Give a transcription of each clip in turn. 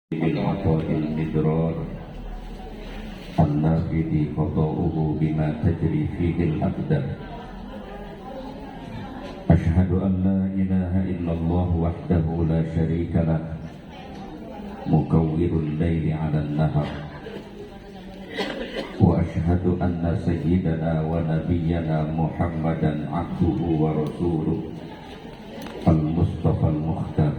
بالعطاء المدرار النافذ قضاؤه بما تجري فيه الأقدار. أشهد أن لا إله إلا الله وحده لا شريك له مكور الليل على النهار. وأشهد أن سيدنا ونبينا محمدا عبده ورسوله المصطفى المختار.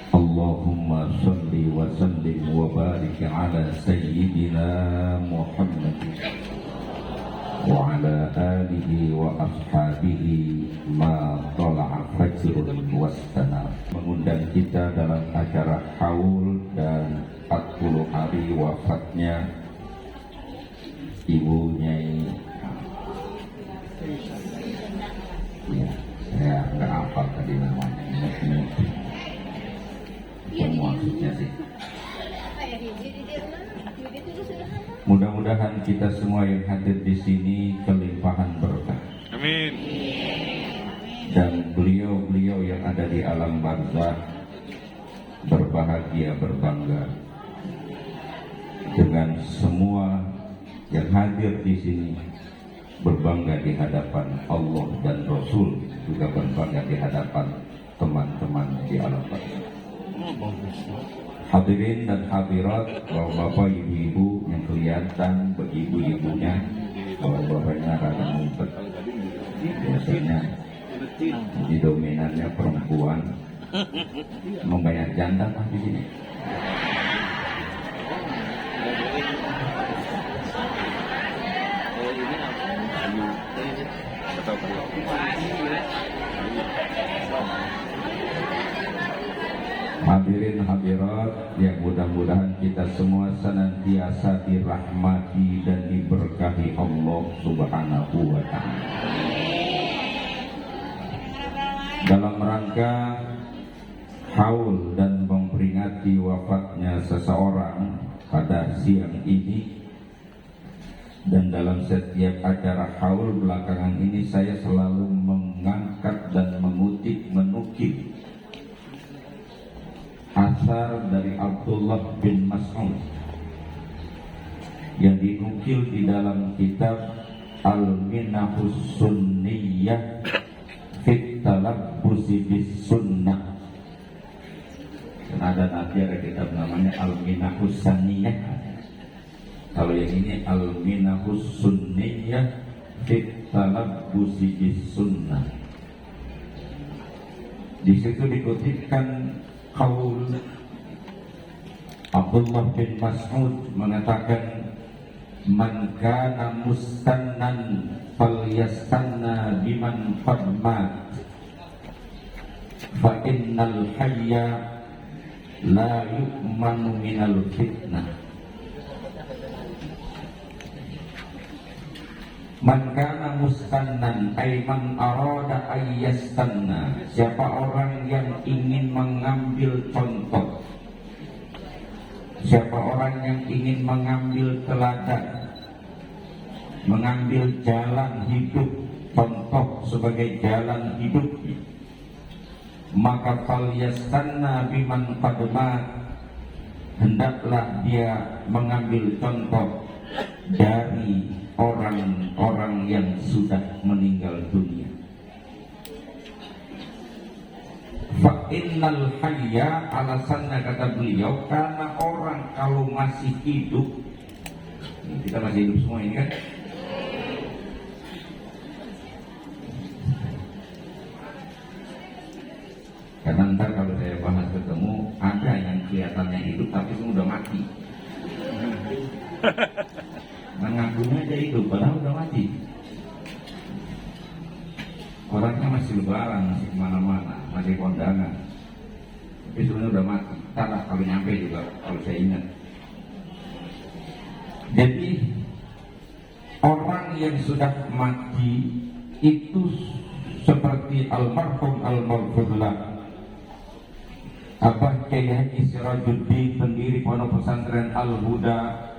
اللهم صل وسلم وبارك على سيدنا محمد وعلى آله وأصحابه ما طلع فجر واستنار. Mengundang kita dalam acara haul dan 40 hari wafatnya Ibu Nyai. Ya, saya nggak hafal tadi namanya. Maksudnya sih. Mudah-mudahan kita semua yang hadir di sini kelimpahan berkah. Amin. Dan beliau-beliau yang ada di alam barzakh berbahagia, berbangga dengan semua yang hadir di sini, berbangga di hadapan Allah dan Rasul, juga berbangga di hadapan teman-teman di alam barzakh. Hadirin dan hadirat, bapak-bapak, ibu-ibu yang kelihatan, bagi ibu-ibunya, bapak-bapaknya rada ngumpet. Biasanya jadi dominannya perempuan, membayar janda kan di sini. Hadirin hadirat yang mudah-mudahan kita semua senantiasa dirahmati dan diberkahi Allah Subhanahu wa ta'ala. Dalam rangka haul dan memperingati wafatnya seseorang pada siang ini, dan dalam setiap acara haul belakangan ini saya selalu mengangkat dan menukil asar dari Abdullah bin Mas'ud yang dinukil di dalam kitab Al-Minahus Sunniyah Fit Talabbusi bis Sunnah. Dan ada nanti ada kitab namanya Al-Minahus Saniyah. Kalau yang ini Al-Minahus Sunniyah Fit Talabbusi bis Sunnah. Di situ dikutipkan qaul Abdullah bin Mas'ud mengatakan, man kana mustannan falyastanna biman qad mat fa innal hayya la yu'manu minal fitnah. Man kana mustannan ay man arada ayyastanna, siapa orang yang ingin mengambil contoh, siapa orang yang ingin mengambil teladan, mengambil jalan hidup, contoh sebagai jalan hidup, maka falyastanna biman qad mat, hendaklah dia mengambil contoh dari orang-orang yang sudah meninggal dunia. Fa innal hayya, alasannya kata beliau, karena orang kalau masih hidup, kita masih hidup semua ini kan, karena ntar kalau saya bahas ketemu ada yang kelihatannya hidup tapi semua udah mati. Mengakunya aja hidup padahal udah mati. Orangnya masih lebaran, masih kemana-mana, masih kondangan, tapi sebenarnya udah mati. Entahlah kalau nyampe juga, kalau saya ingat. Jadi orang yang sudah mati itu seperti almarhum al-maghfurlah Abah Kyai Haji Sirajuddin, pendiri Pondok Pesantren Al-Huda.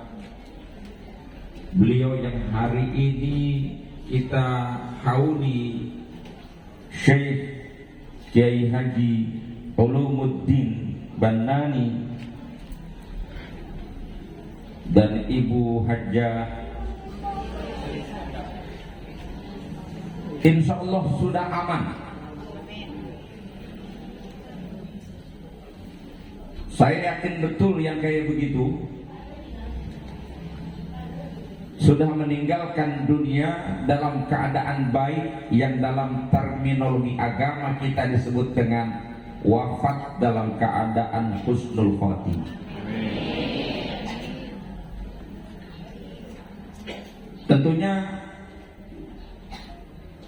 Beliau yang hari ini kita hauli, Syekh Kyai Haji Ulumuddin Bannani dan Ibu Hajjah, insya Allah sudah aman. Saya yakin betul yang kayak begitu sudah meninggalkan dunia dalam keadaan baik, yang dalam terminologi agama kita disebut dengan wafat dalam keadaan husnul khotimah. Tentunya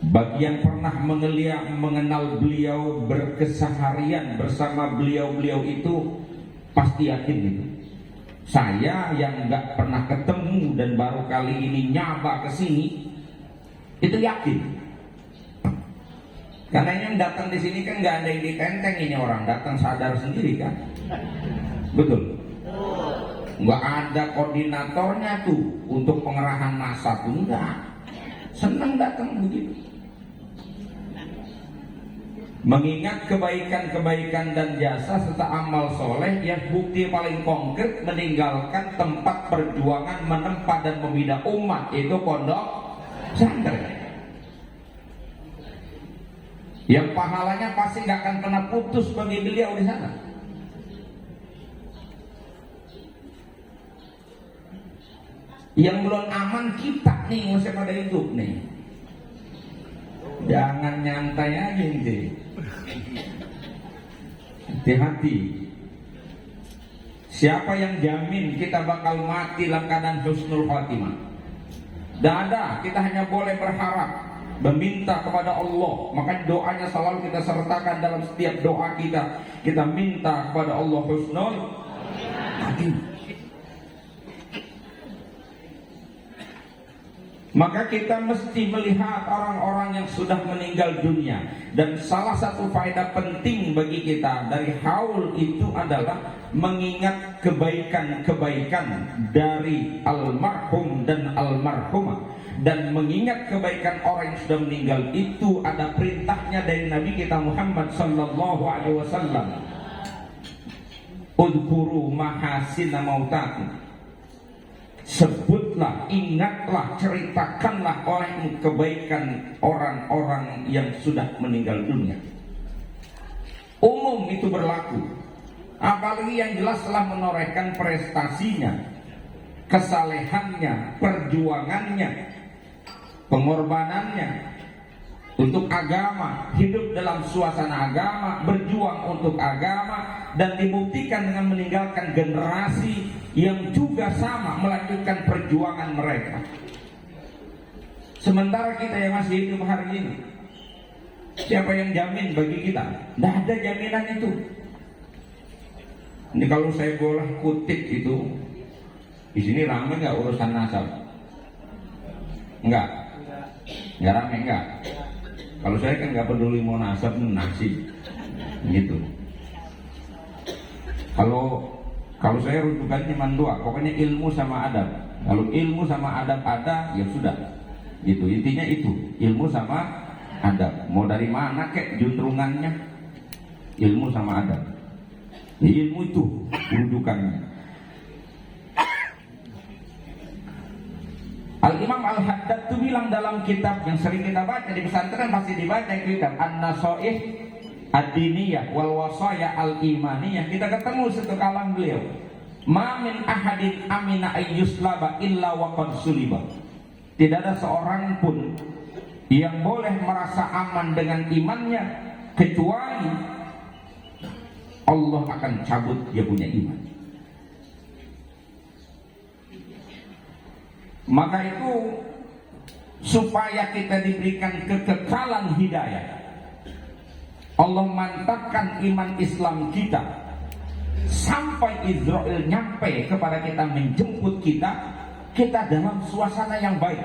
bagi yang pernah mengenal beliau, berkeseharian bersama beliau itu pasti yakin itu. Saya yang nggak pernah ketemu dan baru kali ini nyaba ke sini, itu yakin. Karena yang datang di sini kan nggak ada yang ditenteng, ini orang datang sadar sendiri kan, betul? Nggak ada koordinatornya tuh untuk pengerahan massa tuh, enggak. Senang datang begitu. Mengingat kebaikan-kebaikan dan jasa serta amal soleh yang bukti paling konkret meninggalkan tempat perjuangan menempa dan membina umat, itu pondok pesantren. Yang pahalanya pasti nggak akan pernah putus bagi beliau di sana. Yang belum aman kita nih, masih pada hidup nih. Jangan nyantai aja nih. Hati-hati. Siapa yang jamin kita bakal mati dalam keadaan husnul khatimah? Tidak ada, kita hanya boleh berharap, meminta kepada Allah. Maka doanya selalu kita sertakan dalam setiap doa kita. Kita minta kepada Allah husnul khatimah. Maka kita mesti melihat orang-orang yang sudah meninggal dunia. Dan salah satu faedah penting bagi kita dari haul itu adalah mengingat kebaikan-kebaikan dari almarhum dan almarhumah. Dan mengingat kebaikan orang yang sudah meninggal itu ada perintahnya dari Nabi kita Muhammad sallallahu alaihi wasallam. Udhkuru mahasina mautakum. Sebutlah, ingatlah, ceritakanlah oleh kebaikan orang-orang yang sudah meninggal dunia. Umum itu berlaku. Apalagi yang jelas telah menorehkan prestasinya, kesalehannya, perjuangannya, pengorbanannya untuk agama, hidup dalam suasana agama, berjuang untuk agama, dan dibuktikan dengan meninggalkan generasi yang juga sama melanjutkan perjuangan mereka. Sementara kita yang masih hidup hari ini, siapa yang jamin bagi kita? Tidak ada jaminan itu. Ini kalau saya boleh kutip itu, di sini ramai nggak urusan nasab? Enggak ramai enggak. Kalau saya kan nggak peduli mau nasab nasi, gitu. Kalau saya rujukannya cuma dua, pokoknya ilmu sama adab. Kalau ilmu sama adab ada, ya sudah. Gitu, intinya itu, ilmu sama adab. Mau dari mana kek juntrungannya? Ilmu sama adab. Ya, ilmu itu rujukannya. Al-Imam Al-Haddad itu bilang dalam kitab yang sering kita baca di pesantren, pasti dibaca kitab An-Nasaih Ad-Diniyah wal Wasaya Al-Imaniyah. Kita ketemu satu kalam beliau. Ma min ahadin amina ayyuslaba illa wa qad suliba. Tidak ada seorang pun yang boleh merasa aman dengan imannya kecuali Allah akan cabut dia punya iman. Maka itu supaya kita diberikan kekekalan hidayah, Allah mantapkan iman Islam kita sampai Israel nyampe kepada kita, menjemput kita dalam suasana yang baik,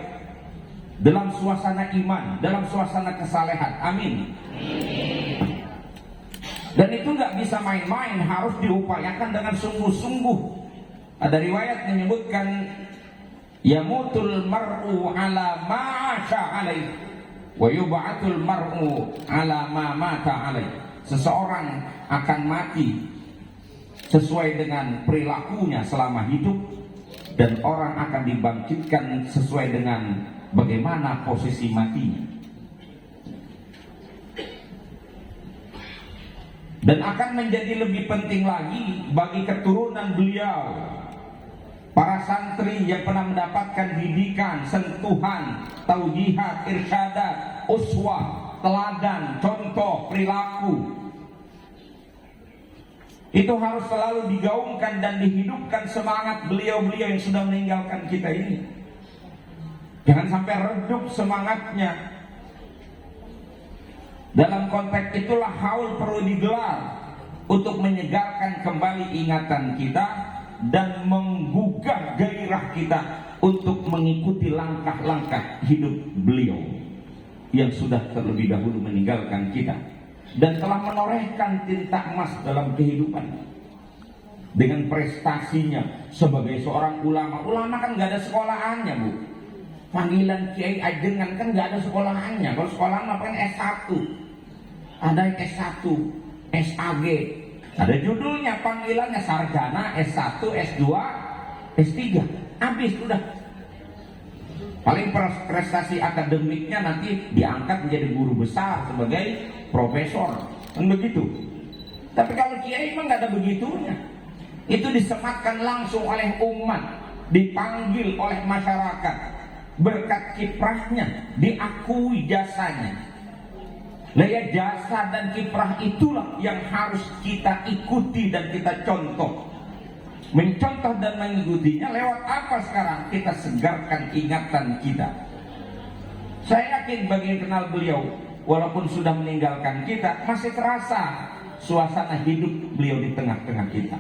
dalam suasana iman, dalam suasana kesalehan. Amin. Dan itu nggak bisa main-main, harus diupayakan dengan sungguh-sungguh. Ada riwayat menyebutkan yamutul mar'u ala ma 'asha alaih wa yub'atul mar'u ala ma mata alaih. Seseorang akan mati sesuai dengan perilakunya selama hidup, dan orang akan dibangkitkan sesuai dengan bagaimana posisi matinya. Dan akan menjadi lebih penting lagi bagi keturunan beliau, para santri yang pernah mendapatkan didikan, sentuhan, taujihat, irsyadat, uswah, teladan, contoh, perilaku. Itu harus selalu digaungkan dan dihidupkan semangat beliau-beliau yang sudah meninggalkan kita ini. Jangan sampai redup semangatnya. Dalam konteks itulah haul perlu digelar untuk menyegarkan kembali ingatan kita dan menggugah gairah kita untuk mengikuti langkah-langkah hidup beliau yang sudah terlebih dahulu meninggalkan kita dan telah menorehkan tinta emas dalam kehidupan dengan prestasinya sebagai seorang ulama. Ulama kan nggak ada sekolahannya, Bu. Panggilan Kiai Ajengan kan nggak ada sekolahannya. Kalau sekolahan apa kan S1, ada yang S1, SAG, ada judulnya, panggilannya sarjana, S1, S2, S3, habis udah. Paling prestasi akademiknya nanti diangkat menjadi guru besar sebagai profesor, kan begitu. Tapi kalau kiai memang nggak ada begitunya. Itu disematkan langsung oleh umat, dipanggil oleh masyarakat, berkat kiprahnya, diakui jasanya. Nah ya, jasa dan kiprah itulah yang harus kita ikuti dan kita contoh. Mencontoh dan mengikutinya lewat apa sekarang? Kita segarkan ingatan kita. Saya yakin bagi yang kenal beliau, walaupun sudah meninggalkan kita, masih terasa suasana hidup beliau di tengah-tengah kita.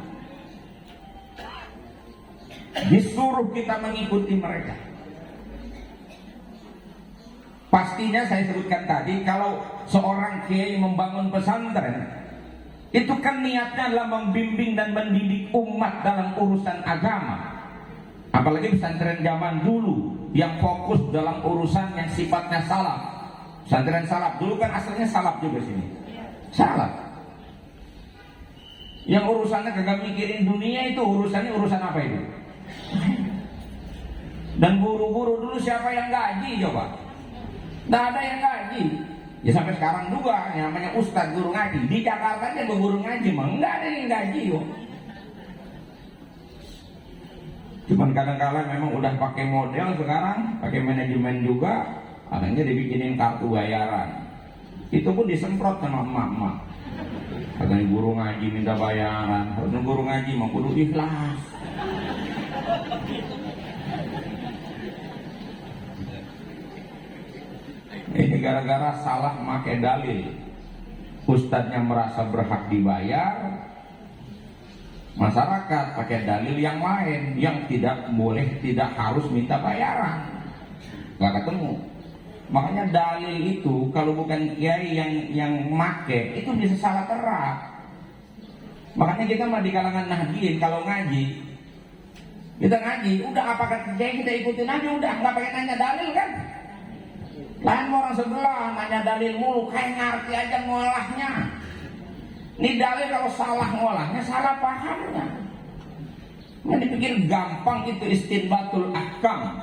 Disuruh kita mengikuti mereka. Pastinya saya sebutkan tadi, kalau seorang kiai membangun pesantren, itu kan niatnya adalah membimbing dan mendidik umat dalam urusan agama. Apalagi pesantren zaman dulu yang fokus dalam urusan yang sifatnya salaf. Pesantren salaf dulu kan asalnya salaf juga sini. Salaf. Yang urusannya kagak mikirin dunia, itu urusan apa itu? Dan guru-guru dulu siapa yang gaji coba? Nggak ada yang gaji. Ya sampai sekarang juga yang namanya ustadz guru ngaji di Jakarta aja berguru ngaji mah nggak ada yang gaji yo. Cuman kadang-kadang memang udah pakai model sekarang, pakai manajemen juga, akhirnya dibikinin kartu bayaran. Itu pun disemprot sama emak-emak. Katanya guru ngaji minta bayaran, harusnya guru ngaji mah kudu ikhlas. Ini gara-gara salah pakai dalil. Ustadznya merasa berhak dibayar, masyarakat pakai dalil yang lain yang tidak boleh, tidak harus minta bayaran. Gak ketemu. Makanya dalil itu kalau bukan kiai yang make, itu bisa salah terap. Makanya kita mah di kalangan nahdien kalau ngaji, kita ngaji, udah apa kata kiai kita ikutin aja, udah nggak pakai nanya dalil kan. Lain orang sebelah nanya dalil mulu, kayak ngerti aja ngolahnya. Ini dalil kalau salah ngolahnya, salah pahamnya. Yang dipikir gampang itu istinbatul ahkam,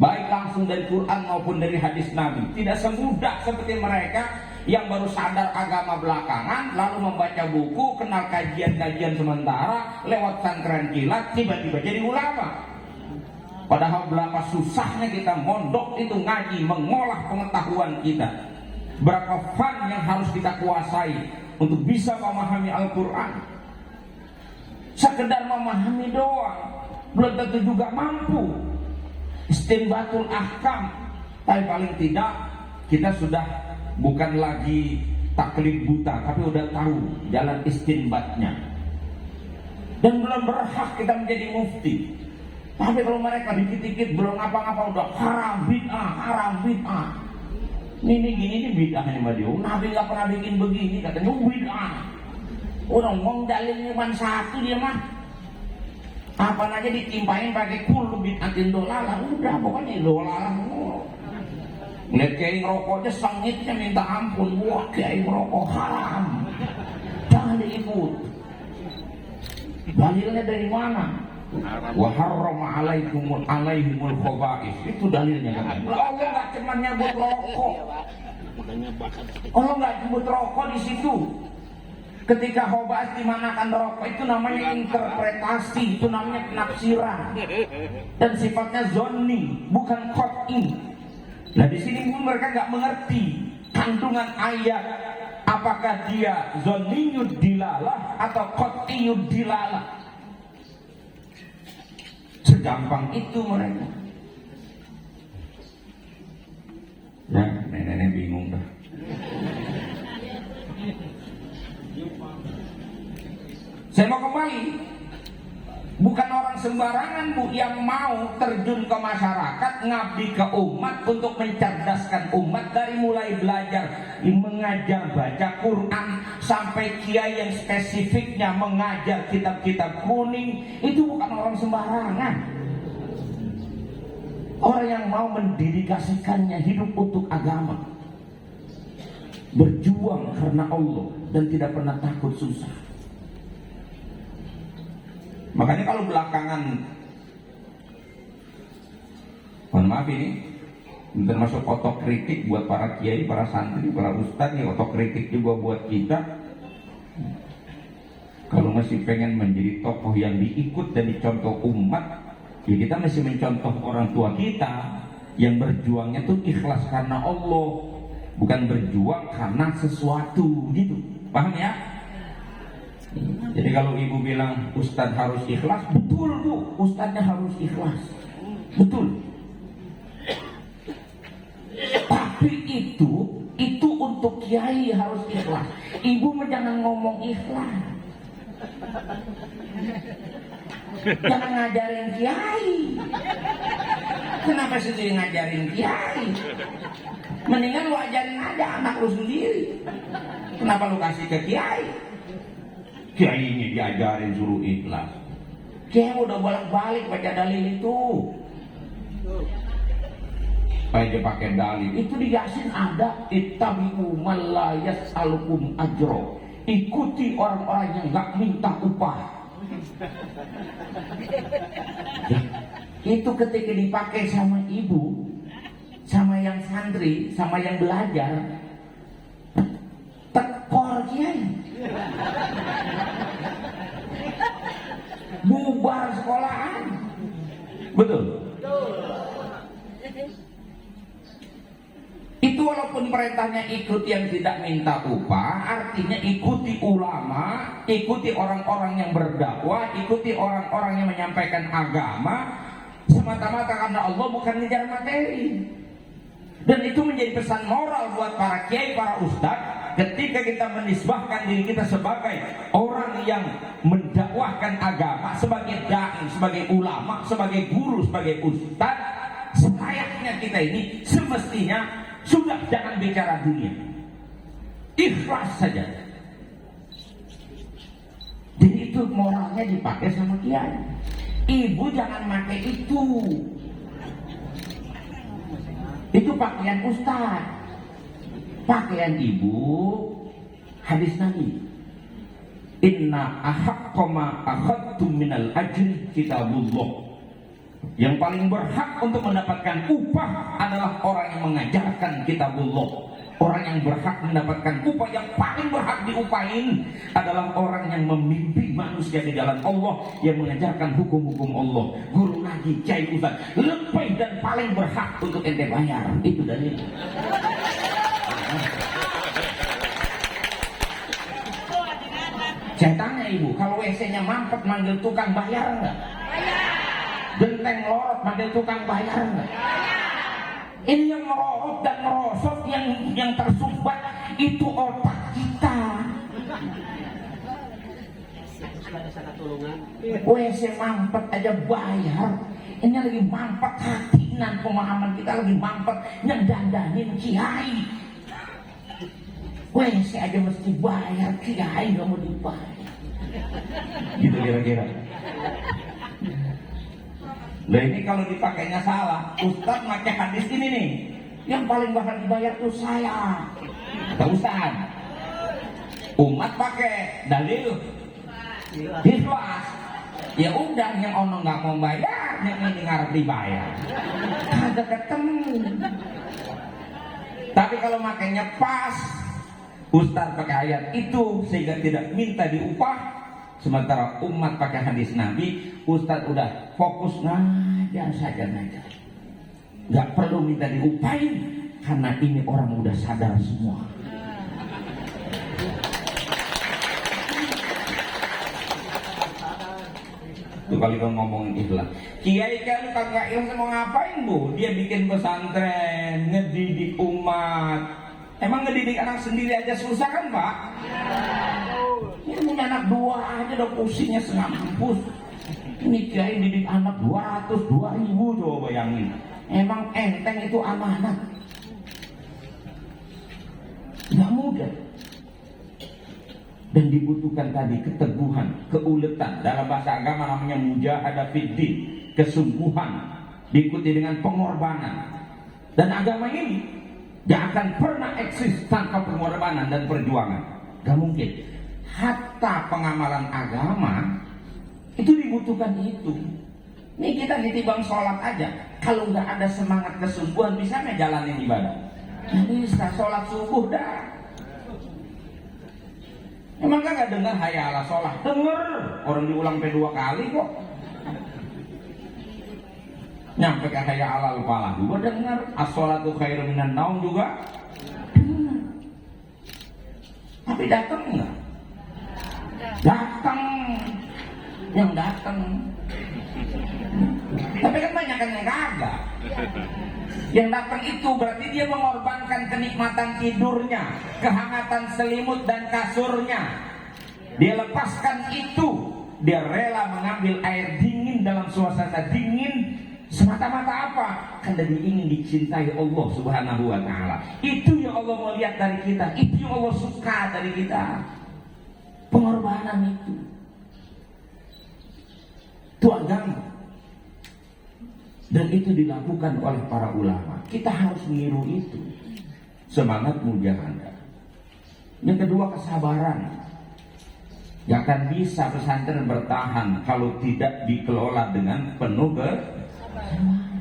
baik langsung dari Quran maupun dari hadis Nabi. Tidak semudah seperti mereka yang baru sadar agama belakangan, lalu membaca buku, kenal kajian-kajian sementara, lewat pesantren kilat, tiba-tiba jadi ulama. Padahal berapa susahnya kita mondok itu ngaji, mengolah pengetahuan kita. Berapa fan yang harus kita kuasai untuk bisa memahami Al-Quran. Sekedar memahami doang belum tentu juga mampu istinbatul ahkam. Tapi paling tidak kita sudah bukan lagi taklid buta, tapi udah tahu jalan istinbatnya. Dan belum berhak kita menjadi mufti. Tapi kalau mereka dikit-dikit belum ngapa-ngapa udah haram bid'ah. Ini gini nih bid'ahnya sama dia. Nabi nggak pernah bikin begini, katanya bid'ah. Udah ngomong dalilnya cuma satu dia mah. Apa aja ditimpain pakai kullu bid'atin dolalah. Udah pokoknya dolalah. Lihat kiai ngerokoknya sengitnya minta ampun. Wah kiai ngerokok haram, jangan diikut. Dalilnya dari mana? Wa harrama alaihimul khaba'is. Itu dalilnya kan. Allah enggak cuma nyebut rokok. Allah enggak nyebut rokok di situ. Ketika khaba'is dimanakan rokok, itu namanya interpretasi, itu namanya penafsiran. Dan sifatnya zonni, bukan qat'i. Nah di sini pun mereka enggak mengerti kandungan ayat, apakah dia zonniyud dilalah atau qat'iyud dilalah. Segampang itu mereka. Ya, nenek-nenek bingung dah. Saya mau kembali. Bukan orang sembarangan Bu yang mau terjun ke masyarakat, ngabdi ke umat untuk mencerdaskan umat dari mulai belajar mengajar baca Quran sampai kiai yang spesifiknya mengajar kitab-kitab kuning. Itu bukan orang sembarangan. Orang yang mau mendedikasikannya hidup untuk agama, berjuang karena Allah dan tidak pernah takut susah. Makanya kalau belakangan, mohon maaf ini termasuk otokritik buat para kiai, para santri, para ustadz, ya otokritik juga buat kita. Kalau masih pengen menjadi tokoh yang diikut dan dicontoh umat, ya kita masih mencontoh orang tua kita yang berjuangnya tuh ikhlas karena Allah, bukan berjuang karena sesuatu gitu. Paham ya? Jadi kalau ibu bilang ustadz harus ikhlas, betul Bu, ustadznya harus ikhlas, betul. Tapi itu untuk kiai harus ikhlas. Ibu jangan ngomong ikhlas, jangan ngajarin kiai. Kenapa sendiri ngajarin kiai? Mendingan lu ajarin aja anak lu sendiri. Kenapa lu kasih ke kiai? Kiai ini diajarin suruh ikhlas. Kiai udah bolak-balik baca dalil itu. Aja pakai dalil. Itu di Yasin ada ittabi'u man la yas'alukum ajro. Ikuti orang-orang yang enggak minta upah. Ya, itu ketika dipakai sama ibu, sama yang santri, sama yang belajar, tekor kiai. Bubar sekolahan. Betul? Itu walaupun perintahnya ikut yang tidak minta upah, artinya ikuti ulama, ikuti orang-orang yang berdakwah, ikuti orang-orang yang menyampaikan agama semata-mata karena Allah, bukan ngejar materi. Dan itu menjadi pesan moral buat para kiai, para ustadz. Ketika kita menisbahkan diri kita sebagai orang yang mendakwahkan agama, sebagai dai, sebagai ulama, sebagai guru, sebagai ustadz, selayaknya kita ini semestinya sudah jangan bicara dunia, ikhlas saja. Jadi itu moralnya dipakai sama kiai. Ibu jangan pakai itu. Itu pakaian ustaz. Pakaian ibu hadis Nabi. Inna ahaqqa ma akhadtum minal ajri kitabullah. Yang paling berhak untuk mendapatkan upah adalah orang yang mengajarkan kitabullah. Orang yang berhak mendapatkan upah, yang paling berhak diupahin adalah orang yang memimpin manusia di jalan Allah, yang mengajarkan hukum-hukum Allah. Guru ngaji, kiai, ustaz, lebih dan paling berhak untuk ente bayar. Itu dalilnya. Saya tanya ibu, kalau WC-nya mampet manggil tukang bayar enggak? Genteng lorot manggil tukang bayar enggak? Ini yang merorot dan merosot, yang tersumbat itu otak kita. WC mampet aja bayar. Ini lagi mampet hati dan pemahaman kita lagi mampet, yang dandanin kiai. WC aja mesti bayar, kiai gak mau dibayar. Gitu kira-kira. Nah ini kalau dipakainya salah, Ustadz pakai hadis ini nih, yang paling bakal dibayar tuh saya, kata Ustadz. Umat pakai dalil Ikhlas. Ya udah, yang ono nggak mau bayar, yang ini ngarep dibayar. Kagak ketemu. Tapi kalau makanya pas, Ustaz pakai ayat itu sehingga tidak minta diupah, sementara umat pakai hadis Nabi, Ustaz udah fokus ngajar saja ngajar, nggak perlu minta diupahin karena ini orang udah sadar semua. Itu kali kalau ngomongin ikhlas, kiai kalau kagak ikhlas mau ngapain bu? Dia bikin pesantren, ngedidik umat. Emang ngedidik anak sendiri aja susah kan pak? Ini punya anak 2 aja udah pusingnya setengah mampus. Ini kiai didik anak 200.000 coba bayangin. Emang enteng itu amanah? Nggak mudah. Dan dibutuhkan tadi keteguhan, keuletan. Dalam bahasa agama namanya mujahadah fiddin, kesungguhan, diikuti dengan pengorbanan. Dan agama ini gak akan pernah eksis tanpa pengorbanan dan perjuangan. Gak mungkin. Hatta pengamalan agama itu dibutuhkan itu. Ini kita ditibang sholat aja, kalau gak ada semangat kesungguhan bisa nggak jalanin ibadah? Nggak bisa. Sholat subuh dah, emang kan gak dengar hayya ala sholat? Dengar, orang diulang 2 kali kok. Nyampe ke hayya ala falah juga dengar, as-sholatu khairum minan naum juga dengar. Tapi datang enggak? Datang, yang datang. Tapi kan banyak yang kagak. Yang datang itu berarti dia mengorbankan kenikmatan tidurnya, kehangatan selimut dan kasurnya. Dia lepaskan itu. Dia rela mengambil air dingin dalam suasana dingin. Semata-mata apa? Karena dia ingin dicintai Allah Subhanahu wa ta'ala. Itu yang Allah mau lihat dari kita. Itu yang Allah suka dari kita. Pengorbanan itu. Itu agama. Dan itu dilakukan oleh para ulama. Kita harus meniru itu. Semangat mujahadah. Yang kedua, kesabaran. Gak akan bisa pesantren bertahan kalau tidak dikelola dengan penuh kesabaran.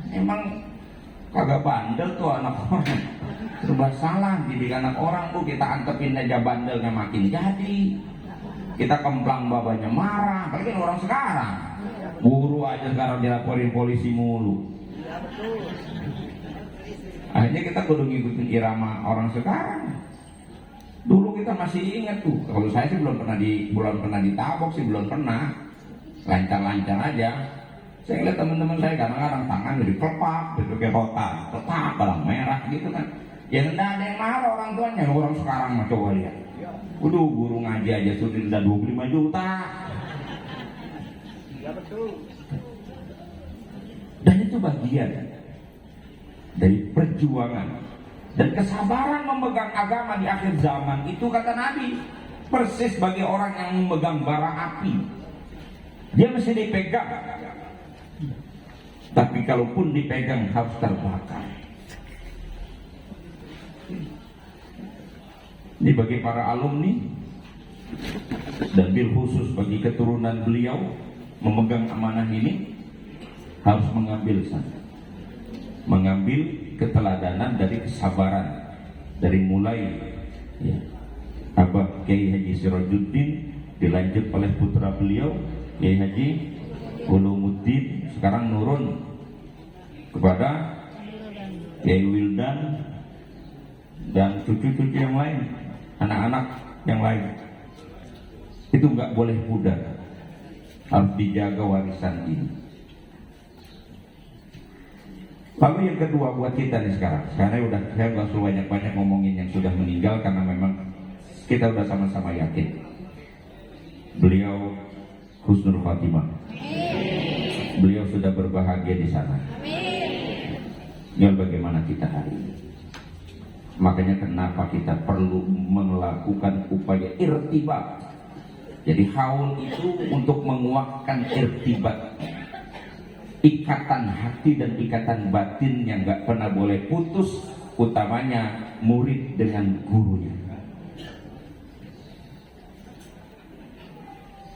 Emang kagak bandel tuh anak orang. Serba salah didik anak orang tuh, kita antepin aja bandelnya makin jadi. Kita kemplang babanya marah, apalagi orang sekarang. Guru aja sekarang dilaporin polisi mulu. Akhirnya kita kudu ngikutin irama orang sekarang. Dulu kita masih ingat tuh, kalau saya sih belum pernah ditabok sih, belum pernah. Lancar-lancar aja. Saya lihat teman-teman saya kadang-kadang tangan jadi kelepak, gitu kayak rotan, tetap balang merah gitu kan. Ya enggak ada yang marah orang tuanya. Orang sekarang mah coba lihat. Waduh, guru ngaji aja sudah denda 25 juta. Ya betul. Dan itu bagian dari perjuangan dan kesabaran memegang agama di akhir zaman. Itu kata Nabi, persis bagi orang yang memegang bara api. Dia mesti dipegang. Tapi kalaupun dipegang harus terbakar. Ini bagi para alumni dan bil khusus bagi keturunan beliau memegang amanah ini harus mengambil keteladanan dari kesabaran, dari mulai ya, Abah Kiai Haji Sirajuddin dilanjut oleh putra beliau Kiai Haji Ulumuddin, sekarang nurun kepada Kiai Wildan dan cucu-cucu yang lain, anak-anak yang lain. Itu nggak boleh pudar, harus dijaga warisan ini. Lalu yang kedua buat kita nih sekarang udah, saya nggak usah banyak-banyak ngomongin yang sudah meninggal karena memang kita udah sama-sama yakin beliau husnul khatimah. Beliau sudah berbahagia di sana. Tinggal bagaimana kita hari ini. Makanya kenapa kita perlu melakukan upaya irtibat. Jadi haul itu untuk menguatkan irtibat, ikatan hati dan ikatan batin yang gak pernah boleh putus, utamanya murid dengan gurunya.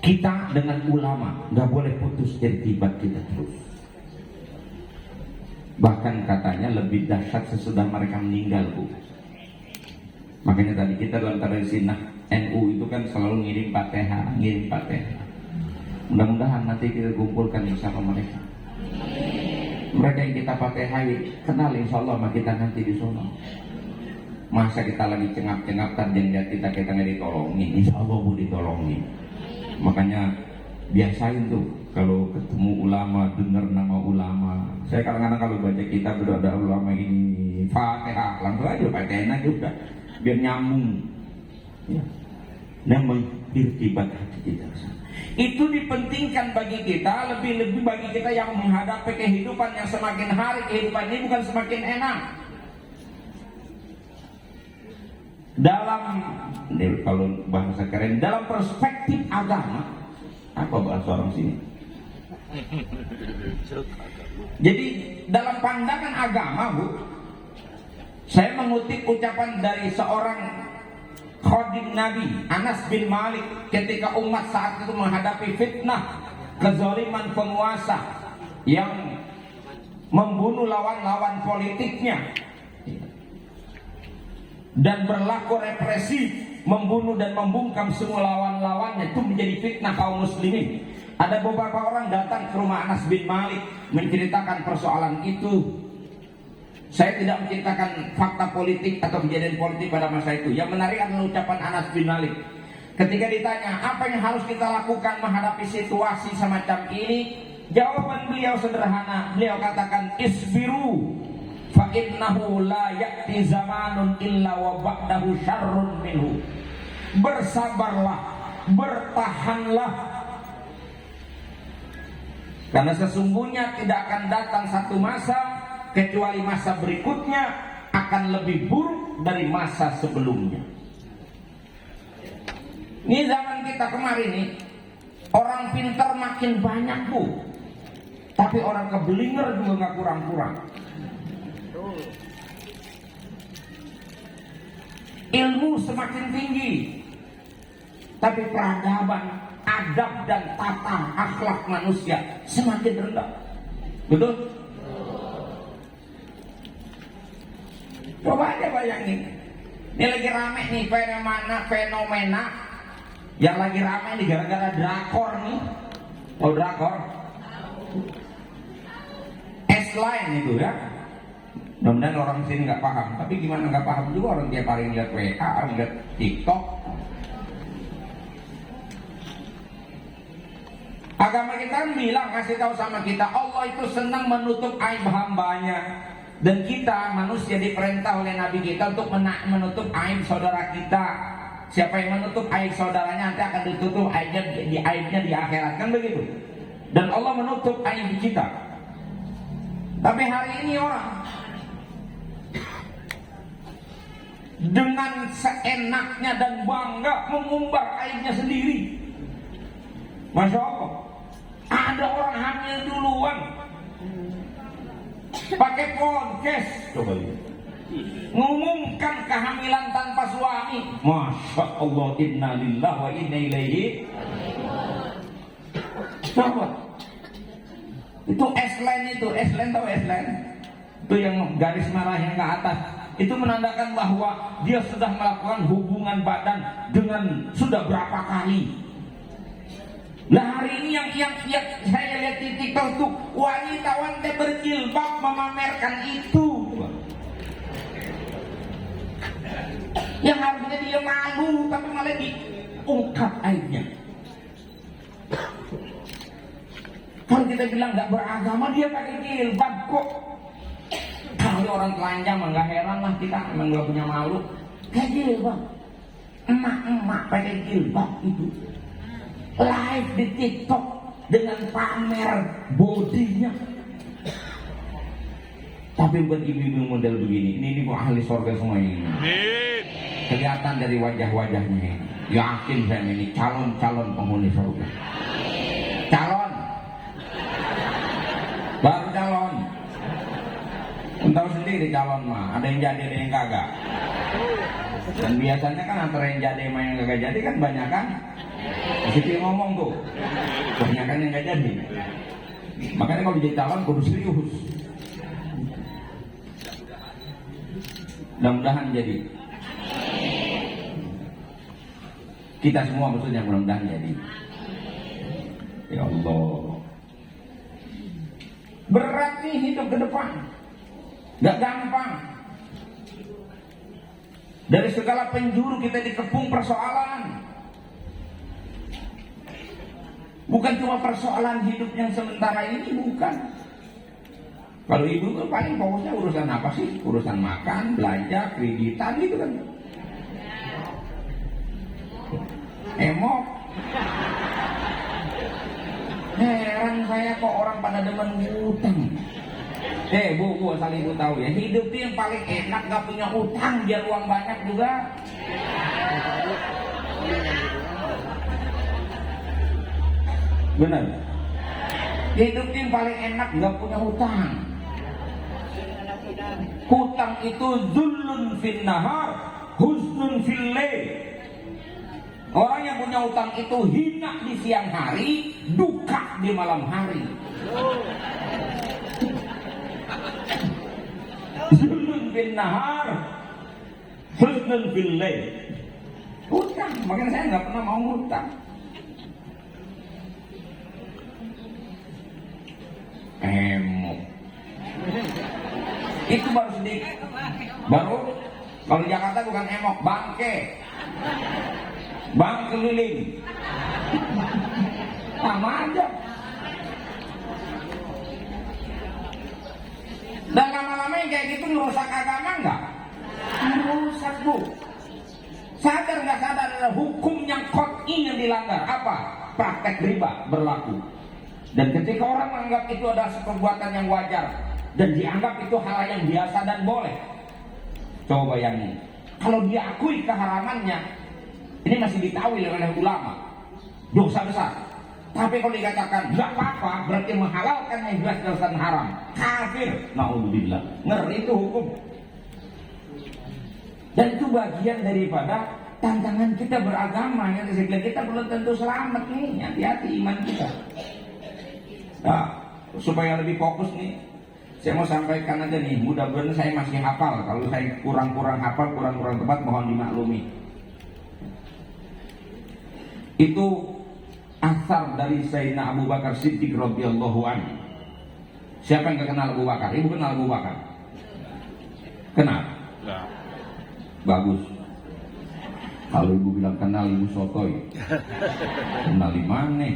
Kita dengan ulama nggak boleh putus irtibat kita terus. Bahkan katanya lebih dahsyat sesudah mereka meninggal, Bu. Makanya tadi kita dalam tradisi NU itu kan selalu ngirim Fatihah. Mudah-mudahan nanti kita kumpulkan bersama mereka. Mereka yang kita Fatihai kenal insya Allah sama kita nanti di sana. Masa kita lagi cengap-cengap tadi lihat kita nggak ditolongin, insya Allah Bu ditolongin. Makanya biasain tuh kalau ketemu ulama, dengar nama ulama. Saya kadang-kadang kalau baca kitab udah ada ulama ini Fatihah, langsung aja Fatihain aja udah biar nyambung. Ya. Dan mengirtibat hati kita. Itu dipentingkan bagi kita, lebih-lebih bagi kita yang menghadapi kehidupan yang semakin hari kehidupan ini bukan semakin enak. Kalau bahasa keren, dalam perspektif agama, apa bahasa orang sini? Jadi dalam pandangan agama, Bu, saya mengutip ucapan dari seorang khadim Nabi Anas bin Malik ketika umat saat itu menghadapi fitnah kezaliman penguasa yang membunuh lawan-lawan politiknya dan berlaku represif, membunuh dan membungkam semua lawan-lawannya. Itu menjadi fitnah kaum muslimin. Ada beberapa orang datang ke rumah Anas bin Malik menceritakan persoalan itu. Saya tidak menceritakan fakta politik atau kejadian politik pada masa itu. Yang menarik adalah ucapan Anas bin Malik ketika ditanya apa yang harus kita lakukan menghadapi situasi semacam ini. Jawaban beliau sederhana. Beliau katakan, isbiru fa innahu la ya'ti zamanun illa wa ba'dahu syarrun minhu. Bersabarlah, bertahanlah, karena sesungguhnya tidak akan datang satu masa kecuali masa berikutnya akan lebih buruk dari masa sebelumnya. Ini zaman kita kemarin nih, orang pintar makin banyak, Bu, tapi orang kebelinger juga nggak kurang-kurang. Ilmu semakin tinggi, tapi peradaban, adab dan tata akhlak manusia semakin rendah. Betul? Coba aja bayangin. Ini lagi rame nih fenomena yang lagi rame nih gara-gara drakor nih. Oh, drakor S-Line itu ya. Mudah-mudahan orang sini nggak paham, tapi gimana nggak paham juga orang tiap hari lihat WA, lihat TikTok. Agama kita kan bilang, ngasih tahu sama kita, Allah itu senang menutup aib hambanya. Dan kita manusia diperintah oleh Nabi kita untuk menutup aib saudara kita. Siapa yang menutup aib saudaranya nanti akan ditutup aibnya di akhirat, kan begitu. Dan Allah menutup aib kita. Tapi hari ini orang dengan seenaknya dan bangga mengumbar aibnya sendiri. Masya Allah, ada orang hamil duluan pakai podcast, coba lihat, mengumumkan kehamilan tanpa suami. Masya Allah, inna lillahi wa inna ilaihi. Coba itu S-Line, tahu S-Line? Itu yang garis merah yang ke atas. Itu menandakan bahwa dia sudah melakukan hubungan badan dengan sudah berapa kali. Nah, hari ini yang saya lihat di TikTok tuh wanita berjilbab memamerkan itu. Yang harusnya dia malu tapi malah diungkap aibnya. Kalau kita bilang nggak beragama, dia pakai jilbab kok. Kalau orang telanjang mah nggak heran lah, kita emang nggak punya malu. Kayak jilbab, emak-emak pakai jilbab itu live di TikTok dengan pamer bodinya. Tapi bukan ibu-ibu model begini. Ini ahli surga semua ini. Kelihatan dari wajah-wajahnya. Yakin saya ini calon-calon penghuni surga. Calon, baru calon. Tahu sendiri calon mah, ada yang jadi ada yang kagak. Dan biasanya kan antara yang jadi sama yang kagak jadi kan banyak kan Mesti ngomong tuh. Kebanyakan yang nggak jadi. Makanya kalau jadi calon kudu serius. Mudah-mudahan jadi. Kita semua maksudnya mudah-mudahan jadi. Ya Allah. Berat nih hidup ke depan. Gak gampang. Dari segala penjuru kita dikepung persoalan. Bukan cuma persoalan hidup yang sementara ini, bukan. Kalau hidup itu paling fokusnya urusan apa sih? Urusan makan, belanja, kreditan gitu kan. Emok. Heran saya kok orang pada demen utang. Bu, asal ibu tahu ya, hidup itu yang paling enak gak punya utang, biar uang banyak juga. Benar. Hidup itu yang paling enak gak punya hutang. Hutang itu zullun fin nahar, husnun fil lail. Orang yang punya hutang itu hina di siang hari, duka di malam hari. Zullun fin nahar, husnun fil lail. Hutang, makanya saya nggak pernah mau hutang. Emok. Itu baru sedikit. Baru kalau di Jakarta bukan emok, bangke. Bang keliling. Sama aja. Dan lama-lama yang kayak gitu merusak agama enggak? Merusak, Bu. Sadar nggak sadar ada hukum yang qat'i yang dilanggar. Apa? Praktek riba berlaku. Dan ketika orang menganggap itu adalah perbuatan yang wajar dan dianggap itu hal yang biasa dan boleh, coba bayangin, kalau dia akui keharamannya, ini masih ditawil oleh ulama, dosa besar. Tapi kalau dikatakan nggak apa-apa, berarti menghalalkan yang jelas dosa haram, kafir. Naudzubillah, ngeri itu hukum. Dan itu bagian daripada tantangan kita beragama. Yang saya bilang, kita belum tentu selamat nih, hati-hati iman kita. Nah, supaya lebih fokus nih, saya mau sampaikan aja nih, mudah-mudahan saya masih hafal. Kalau saya kurang-kurang hafal, kurang-kurang tepat, mohon dimaklumi. Itu asar dari Sayyidina Abu Bakar Siddiq radhiyallahu anhu. Siapa yang gak kenal Abu Bakar? Ibu kenal Abu Bakar? Kenal? Nah. Bagus. Kalau ibu bilang kenal, ibu sotoy. Kenal di mana?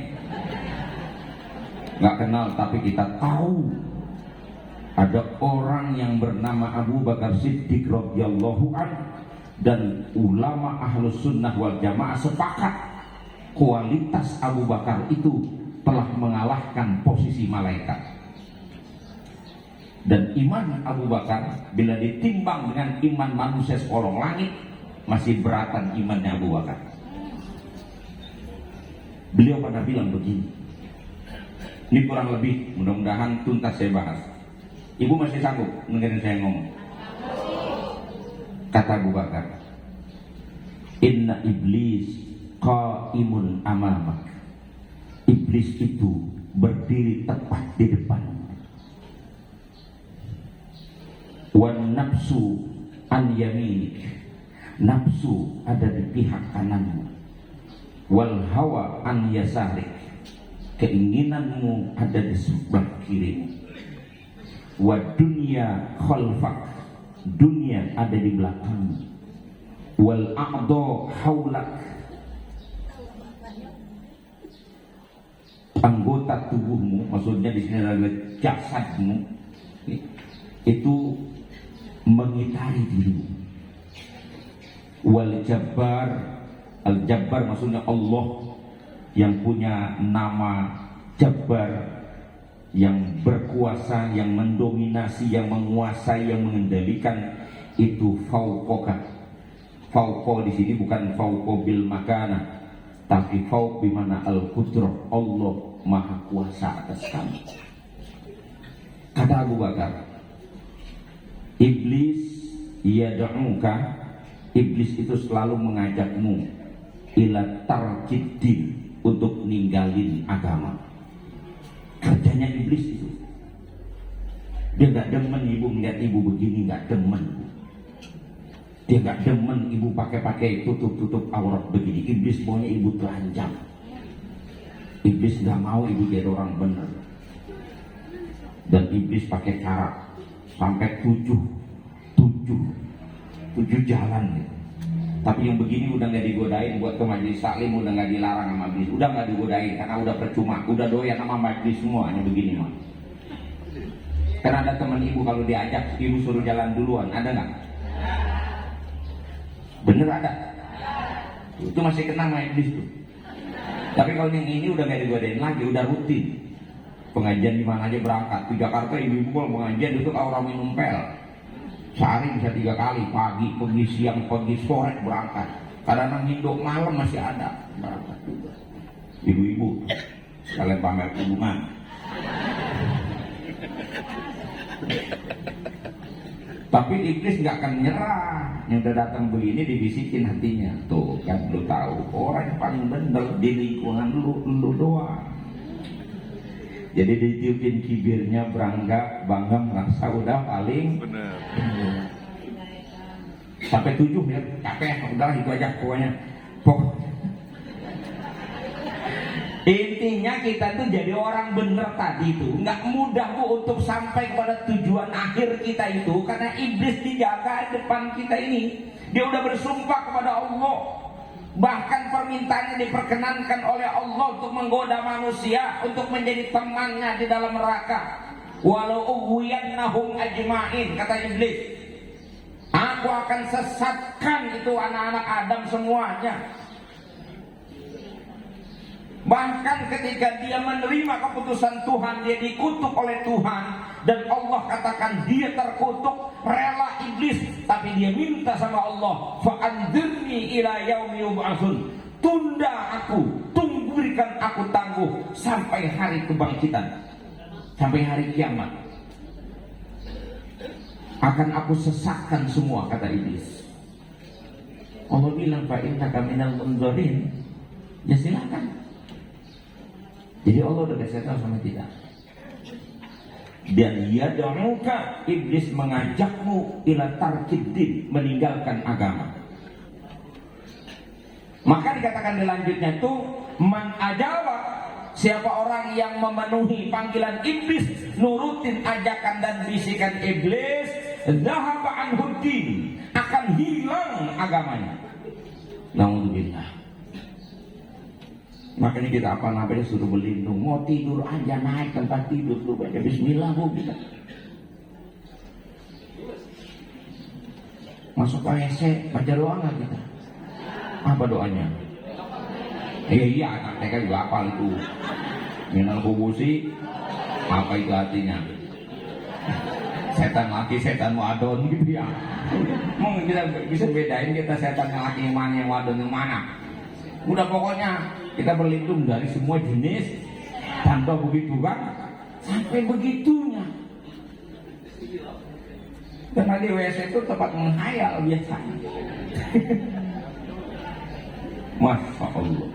Gak kenal, tapi kita tahu ada orang yang bernama Abu Bakar Siddiq radhiyallahu anhu, dan ulama Ahlus Sunnah wal Jamaah sepakat kualitas Abu Bakar itu telah mengalahkan posisi malaikat. Dan iman Abu Bakar bila ditimbang dengan iman manusia sekolong langit, masih beratan imannya Abu Bakar. Beliau pernah bilang begini, ini kurang lebih, mudah-mudahan tuntas saya bahas. Ibu masih sanggup dengerin saya ngomong? Kata Abu Bakar, inna iblis qaimun amamak. Iblis itu berdiri tepat di depan. Wan nafsu an yaminik. Nafsu ada di pihak kananmu. Wal hawa an yasarik. Keinginanmu ada di sebelah kirimu. Wa dunya khalfak. Dunia ada di belakangmu. Wal a'dha haulak. Anggota tubuhmu, maksudnya di sini adalah jasadmu, itu mengitari dirimu. Wal jabbar, al jabbar maksudnya Allah yang punya nama Jabbar, yang berkuasa, yang mendominasi, yang menguasai, yang mengendalikan, itu fauqoka. Fauqo di sini bukan fauqo bil makana, tapi fauq bimana al qudrah, Allah maha kuasa atas kamu. Kata Abu Bakar, iblis yad'uka, iblis itu selalu mengajakmu ila tarkiddin, untuk ninggalin agama. Kerjanya iblis itu. Dia gak demen ibu melihat ibu begini, gak demen. Dia gak demen ibu pakai tutup aurat begini. Iblis maunya ibu telanjang. Iblis gak mau ibu jadi orang benar. Dan iblis pakai cara sampai tujuh jalan gitu. Tapi yang begini udah gak digodain buat ke majelis taklim, udah gak dilarang sama iblis, udah gak digodain karena udah percuma, udah doyan sama majelis semua. Hanya begini mah. Karena ada teman ibu kalau diajak ibu suruh jalan duluan, ada nggak? Bener ada. Itu masih kena sama iblis tuh. Tapi kalau yang ini udah gak digodain lagi, udah rutin. Pengajian di mana aja berangkat. Di Jakarta ibu-ibu kalau pengajian itu orang minum pel. Sehari bisa 3 kali, pagi, pergi, siang, pergi, sore berangkat. Kadang-kadang hinduk malam masih ada berangkat juga. Ibu-ibu sekalian pamer hubungan. Tapi iblis nggak akan nyerah. Yang udah datang begini dibisikin hatinya. Tuh kan lu tahu orang yang paling bener di lingkungan lu doang. Jadi ditiupin kibirnya, bangga merasa udah paling benar. Sampai 7 ya, capek, udah itu aja pokoknya. Intinya kita tuh jadi orang bener tadi tuh nggak mudah bu untuk sampai kepada tujuan akhir kita itu, karena iblis dijaga di depan kita ini. Dia udah bersumpah kepada Allah. Bahkan permintaannya diperkenankan oleh Allah untuk menggoda manusia, untuk menjadi temannya di dalam neraka. Walau ughwiyannahum ajma'in, kata iblis, aku akan sesatkan itu anak-anak Adam semuanya. Bahkan ketika dia menerima keputusan Tuhan, dia dikutuk oleh Tuhan, dan Allah katakan dia terkutuk, rela iblis, tapi dia minta sama Allah, fa'andzirni ila yaumi yub'atsun, tunda aku, berikan aku tangguh sampai hari kebangkitan, sampai hari kiamat. Akan aku sesatkan semua, kata iblis. Allah bilang fa'innaka minal mundzirin, ya silakan. Jadi Allah udah kasih tahu sama kita. Dan yad'uka, iblis mengajakmu ila tarkiddin, meninggalkan agama. Maka dikatakan dilanjutnya itu man ajaba, siapa orang yang memenuhi panggilan iblis, nurutin ajakan dan bisikan iblis, dhahaba anhu din, akan hilang agamanya. Naudzubillah. Makanya kita apa-apa suruh berlindung. Mau tidur aja naik tempat tidur lu baca bismillah bu kita. Masuk WC baca doa nggak kita? Apa doanya? Iya anak TK juga hafal itu. Minal kubusi, apa itu artinya? Setan laki, setan wadon gitu ya. Mungkin kita bisa bedain kita setan yang laki yang mana, yang wadon yang mana. Udah pokoknya kita berlindung dari semua jenis tanpa begitu kan, sampai begitunya. Karena di WC itu tempat menghayal biasanya. Masya Allah.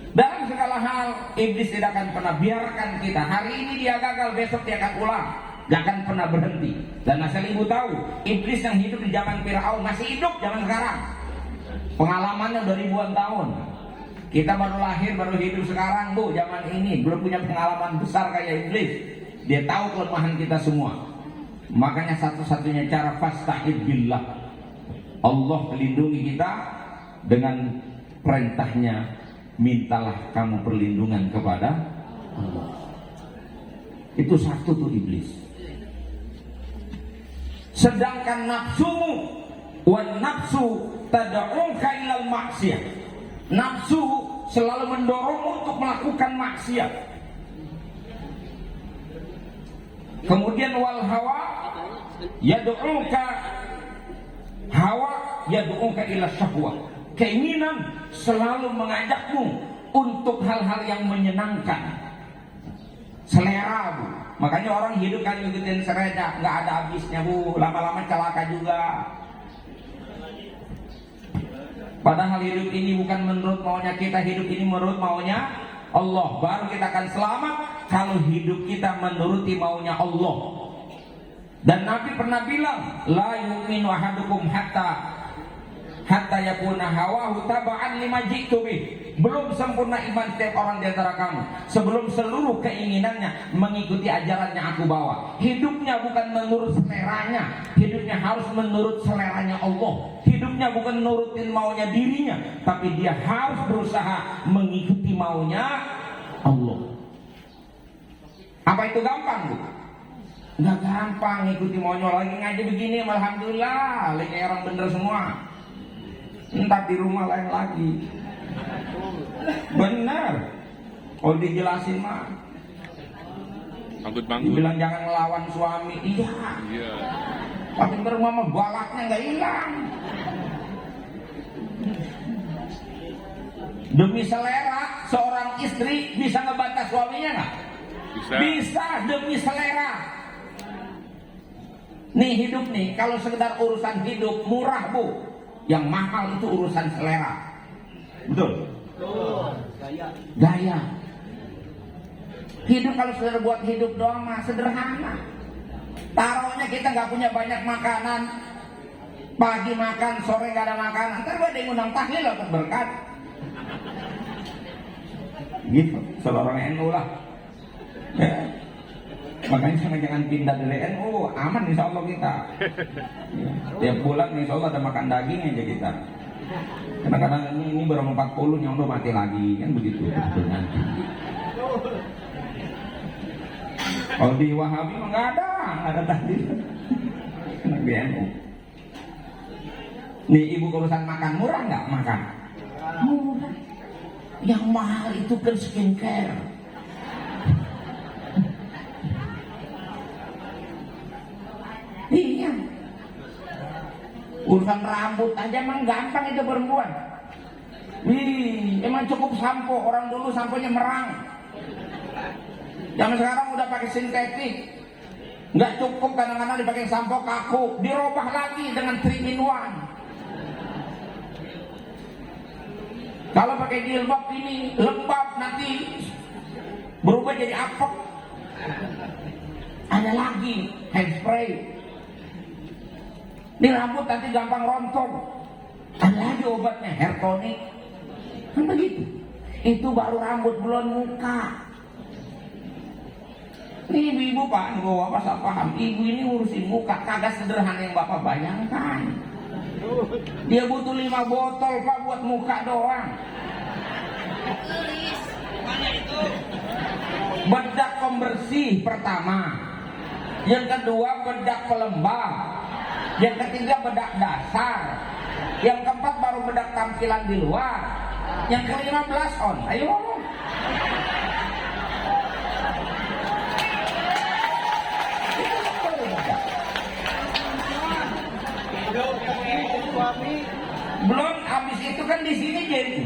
Dalam segala hal iblis tidak akan pernah biarkan kita. Hari ini dia gagal, besok dia akan ulang. Gak akan pernah berhenti. Dan asal ibu tahu, iblis yang hidup di zaman Firaun masih hidup zaman sekarang. Pengalamannya udah ribuan tahun. Kita baru lahir, baru hidup sekarang bu, zaman ini belum punya pengalaman besar kayak iblis. Dia tahu kelemahan kita semua. Makanya satu-satunya cara fasta'id billah, Allah melindungi kita dengan perintahnya, mintalah kamu perlindungan kepada Allah. Itu satu tuh iblis. Sedangkan nafsumu, wan nafsu tad'uka ilal maksiyah. Nafsu selalu mendorongmu untuk melakukan maksiat. Kemudian wal hawa yad'uka, hawa yad'uka ila syahwah. Keinginan selalu mengajakmu untuk hal-hal yang menyenangkan. Selera bu. Makanya orang hidup kan ngikutin selera, nggak ada habisnya bu. Lama-lama celaka juga. Padahal hidup ini bukan menurut maunya kita, hidup ini menurut maunya Allah. Baru kita akan selamat kalau hidup kita menuruti maunya Allah. Dan Nabi pernah bilang, la yu'minu ahadukum hatta yakuna hawahu taba'an lima ji'tu bih. Belum sempurna iman setiap orang di antara kamu sebelum seluruh keinginannya mengikuti ajaran yang aku bawa. Hidupnya bukan menurut seleranya, hidupnya harus menurut seleranya Allah. Hidupnya bukan nurutin maunya dirinya, tapi dia harus berusaha mengikuti maunya Allah. Apa itu gampang, Bu? Nggak gampang ngikuti maunya. Lagi ngaji begini, alhamdulillah, lagi orang bener semua. Entar di rumah lain lagi. Benar. Kalau dijelasin mah Bangkut-bangkut. dibilang jangan ngelawan suami. Iya. Tapi ntar mama balaknya nggak hilang. Demi selera seorang istri bisa ngebantah suaminya nggak? Bisa demi selera. Nih hidup nih, kalau sekedar urusan hidup murah, Bu. Yang mahal itu urusan selera. Betul? Gaya. Hidup kalau sudah buat hidup doang mah sederhana. Taruhnya kita nggak punya banyak makanan, pagi makan, sore nggak ada makanan, ntar gue ada yang undang tahlil dapat berkat. Gitu, seorang NU lah. Ya. Makanya jangan pindah dari NU, aman insya Allah kita. Ya. Tiap bulan insya Allah ada makan daging aja kita. Kadang-kadang ini baru 40 yang udah mati lagi, kan begitu. Nanti. Kalau di Wahabi mah nggak ada tadi. Di NU. Nih ibu urusan makan murah nggak makan? Murah. Yang mahal itu kan skincare. Iya. Urusan rambut aja emang gampang itu perempuan. Emang cukup sampo. Orang dulu samponya merang. Zaman sekarang udah pakai sintetik. Nggak cukup, kadang-kadang dipakai sampo kaku, dirubah lagi dengan 3-in-1. Kalau pakai jilbab ini lembab, nanti berubah jadi apek. Ada lagi hairspray. Ini rambut nanti gampang rontok. Ada lagi obatnya, hair tonic. Kan begitu. Itu baru rambut, belum muka. Ini ibu-ibu Pak, bapak saya paham. Ibu ini urusin muka, kagak sederhana yang Bapak bayangkan. Dia butuh 5 botol Pak buat muka doang. Bedak pembersih pertama. Yang kedua bedak pelembab. Yang ketiga bedak dasar. Yang keempat baru bedak tampilan di luar. Yang kelima blush on. Ayo ngomong. Belum habis itu kan di sini jadi.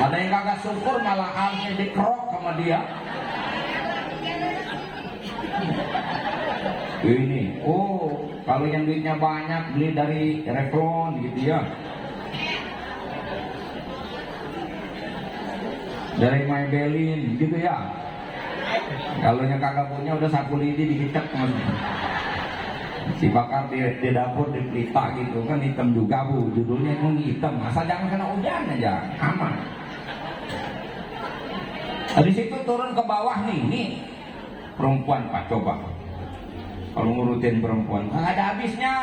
Ada yang kagak syukur malah alnya dikerok sama dia. Ini, oh kalau yang duitnya banyak beli dari Revlon gitu ya. Dari Maybelline gitu ya. Kalau yang kagak punya udah sapu lidi dikicek teman. Si bakar di dapur di pelita gitu kan hitam juga Bu, judulnya emang hitam. Asal jangan kena hujan aja, aman. Habis itu turun ke bawah nih perempuan Pak, coba. Kalau ngurutin perempuan, nggak ada habisnya.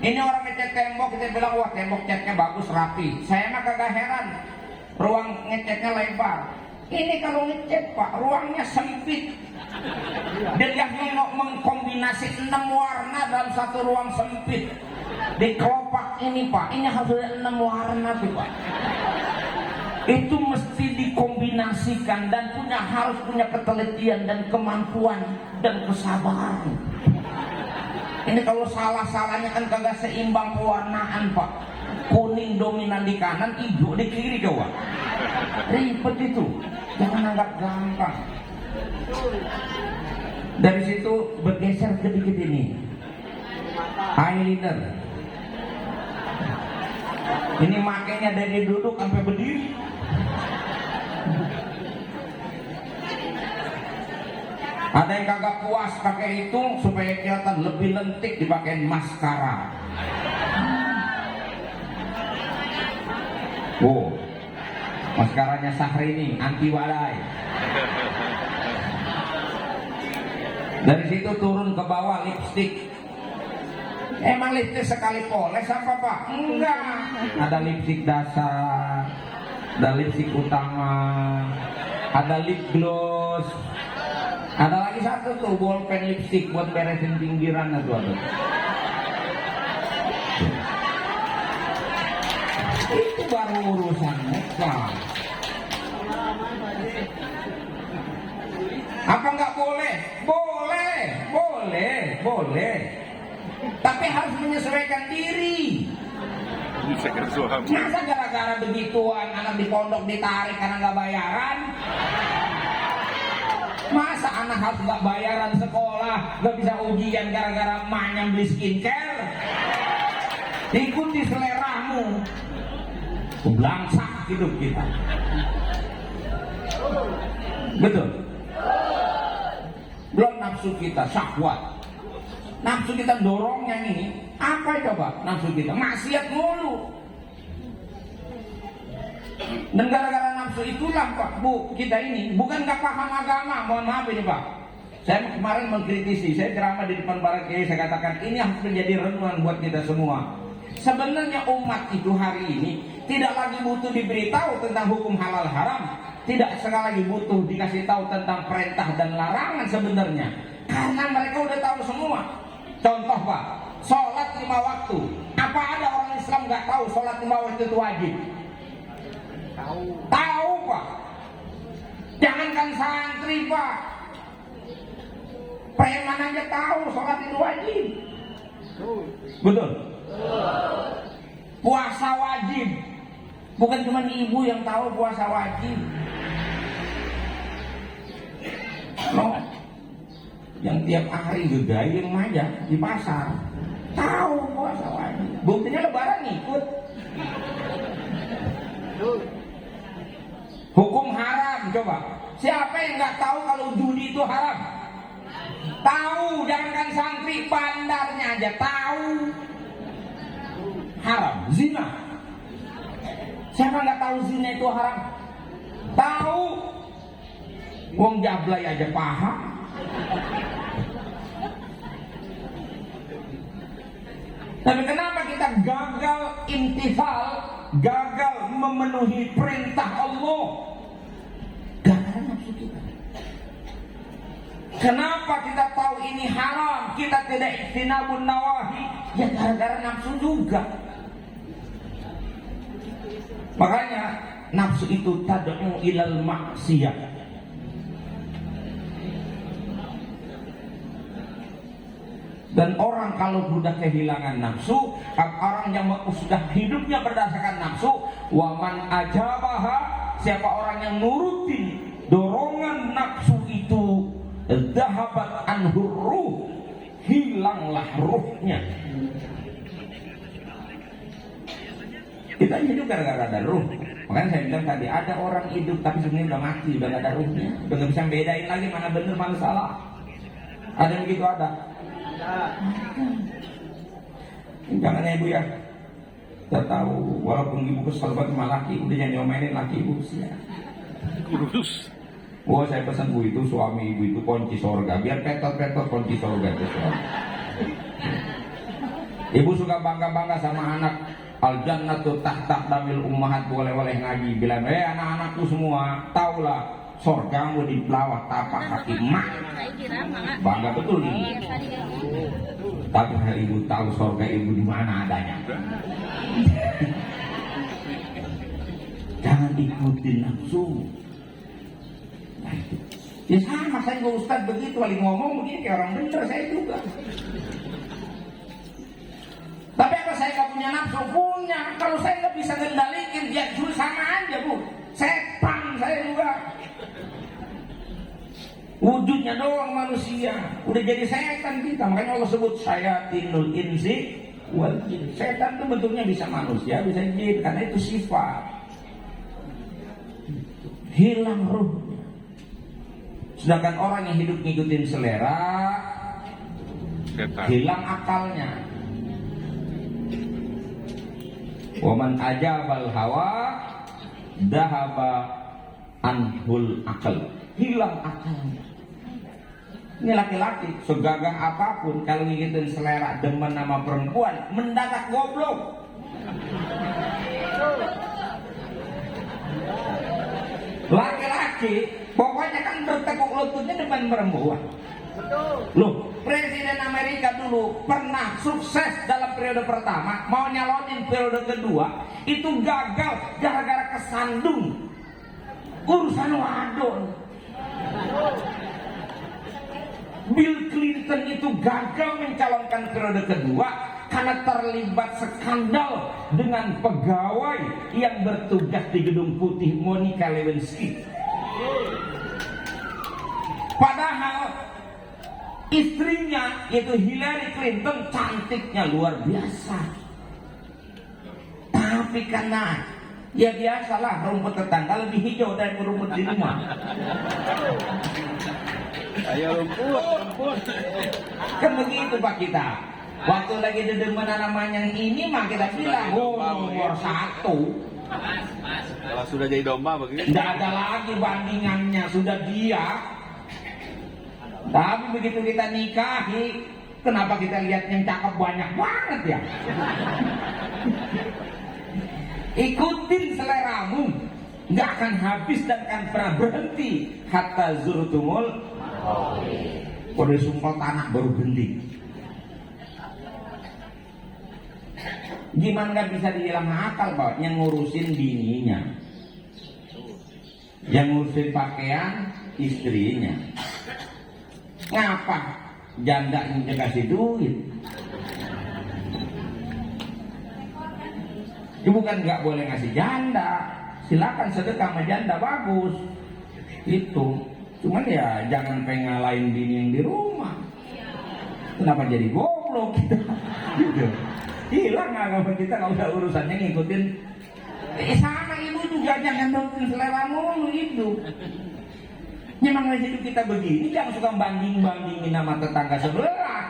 Ini orang ngecat tembok, kita bilang wah tembok catnya bagus rapi. Saya mah kagak heran, ruang ngecatnya lebar. Ini kalau ngecat Pak, ruangnya sempit. Dan yang mengkombinasi 6 warna dalam satu ruang sempit. Di kelopak ini Pak, ini harus ada 6 warna tuh Pak. Itu mesti dikombinasikan dan harus punya ketelitian dan kemampuan dan kesabaran. Ini kalau salah-salahnya kan kagak seimbang pewarnaan Pak. Kuning dominan di kanan, hijau di kiri coba. Ribet itu. Jangan anggap gampang. Dari situ bergeser sedikit ini. eyeliner. Ini makainya dari duduk sampai berdiri. Ada yang kagak puas pakai itu supaya kelihatan lebih lentik dipakai maskara. Oh, maskaranya Syahrini anti walai. Dari situ turun ke bawah lipstik. Emang lipstik sekali poles apa Pak? Enggak. Ada lipstik dasar, ada lipstik utama, ada lip gloss. Ada lagi satu tuh bolpen lipstik buat beresin pinggiran itu ada. Itu baru urusan mereka. Apa nggak boleh? Boleh, boleh, boleh. Tapi harus menyesuaikan diri. Masa gara-gara begituan anak di pondok ditarik karena nggak bayaran? Masa anak harus gak bayaran sekolah, gak bisa ujian gara-gara emaknya beli skincare? Ikuti seleramu. Belangsak hidup kita. Betul? Belum nafsu kita, syahwat. Nafsu kita dorong yang ini. Apa coba nafsu kita? Maksiat mulu. Dan gara-gara nafsu itulah Pak, Bu, kita ini bukan gak paham agama. Mohon maaf ini Pak, saya kemarin mengkritisi, saya ceramah di depan para kiai, saya katakan ini harus menjadi renungan buat kita semua. Sebenarnya umat itu hari ini tidak lagi butuh diberitahu tentang hukum halal haram, tidak sekali lagi butuh dikasih tahu tentang perintah dan larangan sebenarnya, karena mereka udah tahu semua. Contoh Pak, sholat 5 waktu. Apa ada orang Islam gak tahu sholat 5 waktu itu wajib? Tahu Pak. Jangankan santri Pak, preman aja tahu sholat itu wajib. Betul. Puasa wajib. Bukan cuma ibu yang tahu puasa wajib. No. Yang tiap hari gegayeng aja di pasar tahu puasa wajib. Buktinya lebaran ngikut. Hukum haram coba. Siapa yang nggak tahu kalau judi itu haram? Tahu, jangankan santri, bandarnya aja tahu haram. Zina. Siapa nggak tahu zina itu haram? Tahu. Wong jablay aja paham. Tapi kenapa kita gagal intifal, gagal memenuhi perintah Allah? Gara-gara nafsu kita. Kenapa kita tahu ini haram, kita tidak ijtinabun nawahi? Ya gara-gara nafsu juga. Makanya nafsu itu tad'u ilal maksiyah. Dan orang kalau sudah kehilangan nafsu, orang yang sudah hidupnya berdasarkan nafsu, waman ajabaha, siapa orang yang nurutin dorongan nafsu itu, dhahabat anhur ruh, hilanglah ruhnya. Kita hidup gara-gara ada ruh. Makanya saya bilang tadi, ada orang hidup tapi sebenarnya udah mati, udah gak ada ruhnya, udah gak bisa bedain lagi mana benar mana salah. Ada yang begitu ada. Jangan ya ibu ya, kita tahu walaupun ibu kesal banget sama laki, udah jangan diomelin laki ibu sih ya. Oh saya pesan bu itu suami ibu itu kunci sorga, biar petot-petot kunci sorga itu suami. Ibu suka bangga-bangga sama anak. Al jannatu tahta damil ummahat, boleh-boleh ngaji bilang anak-anakku semua taulah sorgamu di bawah tapak kaki emak. Bangga betul ibu. Tapi hari ibu tahu sorga ibu di mana adanya. Jangan ikutin nafsu. Ya sama, saya ke Ustadz begitu, lagi ngomong begini kayak orang bener, saya juga. Tapi apa saya gak punya nafsu? Punya. Kalau saya gak bisa ngendalikan, ya sama aja bu. Setan saya juga. Wujudnya doang manusia, udah jadi setan kita. Makanya Allah sebut syayatinul insi wal jin. Setan itu bentuknya bisa manusia, bisa jin, karena itu sifat. Hilang ruhnya. Sedangkan orang yang hidup ngikutin selera, hilang akalnya. Waman ajabal hawa dahaba anhul akal. Hilang akalnya. Ini laki-laki segagah apapun kalau ngikutin selera demen sama perempuan mendadak goblok. Laki-laki pokoknya kan bertekuk lututnya depan perempuan. Loh, Presiden Amerika dulu pernah sukses dalam periode pertama, mau nyalonin periode kedua, itu gagal gara-gara kesandung urusan wadon. Bill Clinton itu gagal mencalonkan periode kedua karena terlibat skandal dengan pegawai yang bertugas di Gedung Putih, Monica Lewinsky. Padahal istrinya yaitu Hillary Clinton cantiknya luar biasa, tapi karena ya biasalah rumput tetangga lebih hijau dari rumput di rumah. Ayo rumput. Kan begitu Pak kita. Waktu lagi dedemenan namanya yang ini mah kita bilang nomor satu. Kalau sudah jadi domba begitu. Tidak ada lagi bandingannya, sudah dia. Tapi begitu kita nikahi, kenapa kita lihat yang cakep banyak banget ya? Ikutin seleramu, nggak akan habis dan akan pernah berhenti. Hatta zurtumul kode sumpah tanah baru berhenti. Gimana nggak bisa dihilang akal Pak? Yang ngurusin bininya, yang ngurusin pakaian istrinya. Ngapa janda yang dikasih duit? Ya bukan nggak boleh ngasih janda, silakan sedekah sama janda bagus. Itu, cuman ya jangan pengalahin bini yang di rumah. Kenapa jadi goblok kita? Gitu. Hilang agama kita, nggak usah urusannya ngikutin. Sama ibu juga jangan ngikutin selera mulu hidup. Memang hidup kita begini, jangan suka banding-bandingin sama tetangga sebelah.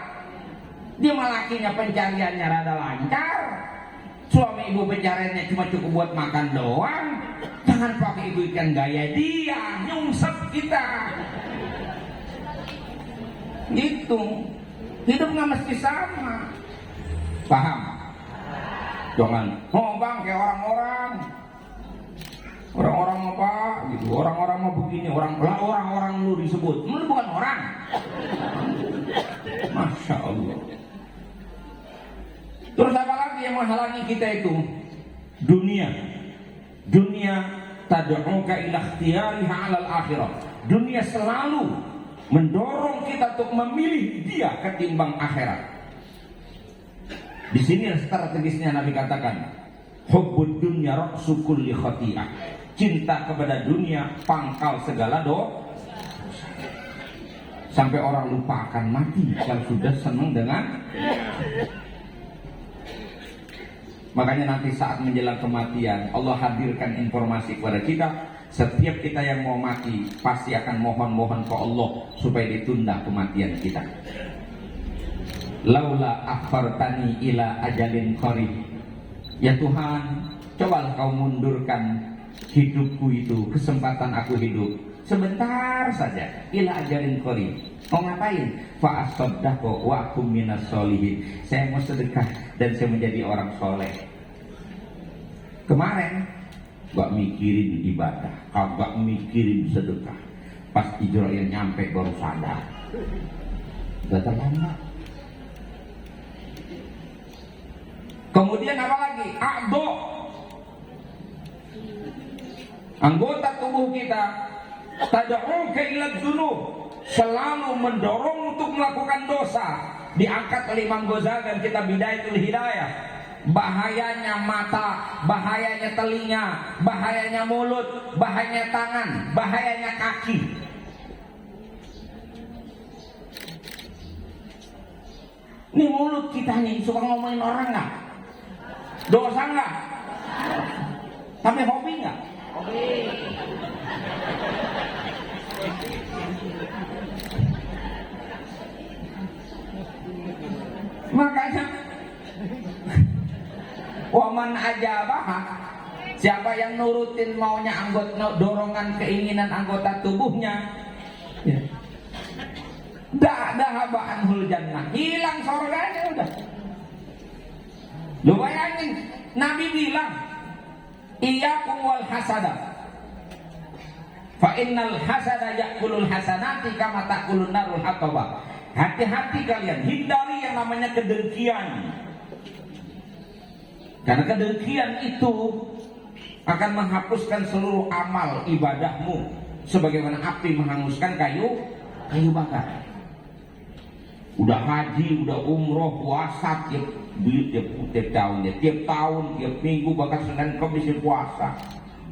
Dia malakinya pencariannya rada lancar, suami ibu pencariannya cuma cukup buat makan doang. Jangan pakai ibu ikan gaya dia, nyungsep kita. Gitu. Hidup nggak mesti sama. Paham? Jangan, oh bang kayak orang-orang. Orang-orang apa gitu, orang-orang mau begini, orang-orang lu disebut, lu bukan orang. Masya Allah. Terus apa lagi yang menghalangi kita itu? Dunia tad'uka ila ikhtiyariha 'alal akhirah. Dunia selalu mendorong kita untuk memilih dia ketimbang akhirat. Di sini strategisnya Nabi katakan, hubbud dunya ra'su kulli khati'ah. Cinta kepada dunia pangkal segala dosa. Sampai orang lupa akan mati kalau sudah senang dengan. Makanya nanti saat menjelang kematian Allah hadirkan informasi kepada kita. Setiap kita yang mau mati pasti akan mohon-mohon ke Allah supaya ditunda kematian kita. Laula akhartani ila ajalin qarib. Ya Tuhan, cobalah kau mundurkan hidupku itu, kesempatan aku hidup sebentar saja, ila ajalin qarib. Mau ngapain? Fa asaddaqu wa akum minas sholihin. Saya mau sedekah dan saya menjadi orang soleh. Kemarin gak mikirin ibadah, kagak mikirin sedekah. Pas Israel nyampe baru sadar. Udah terlambat. Kemudian apa lagi? A'dha. Anggota tubuh kita tad'uka ila dzunub, selalu mendorong untuk melakukan dosa. Diangkat oleh Imam Ghazali dan kitab Bidayatul Hidayah. Bahayanya mata, bahayanya telinga, bahayanya mulut, bahayanya tangan, bahayanya kaki. Ini mulut kita nih suka ngomongin orang nggak? Dosa nggak? Tapi hobi nggak? Hobi. Makanya waman ajabah, siapa yang nurutin maunya anggota, dorongan keinginan anggota tubuhnya, ya. Dahabaan hul jannah, hilang surganya udah. Lu bayangin, Nabi bilang, iyyakum wal hasada, fa innal hasada ya'kulul hasanati kama ta'kulun narul hatabah. Hati-hati kalian, hindari yang namanya kedengkian. Karena kedengkian itu akan menghapuskan seluruh amal ibadahmu, sebagaimana api menghanguskan kayu bakar. Udah haji, udah umroh, puasa tiap tahun, tiap minggu, bahkan Senin Kamis puasa.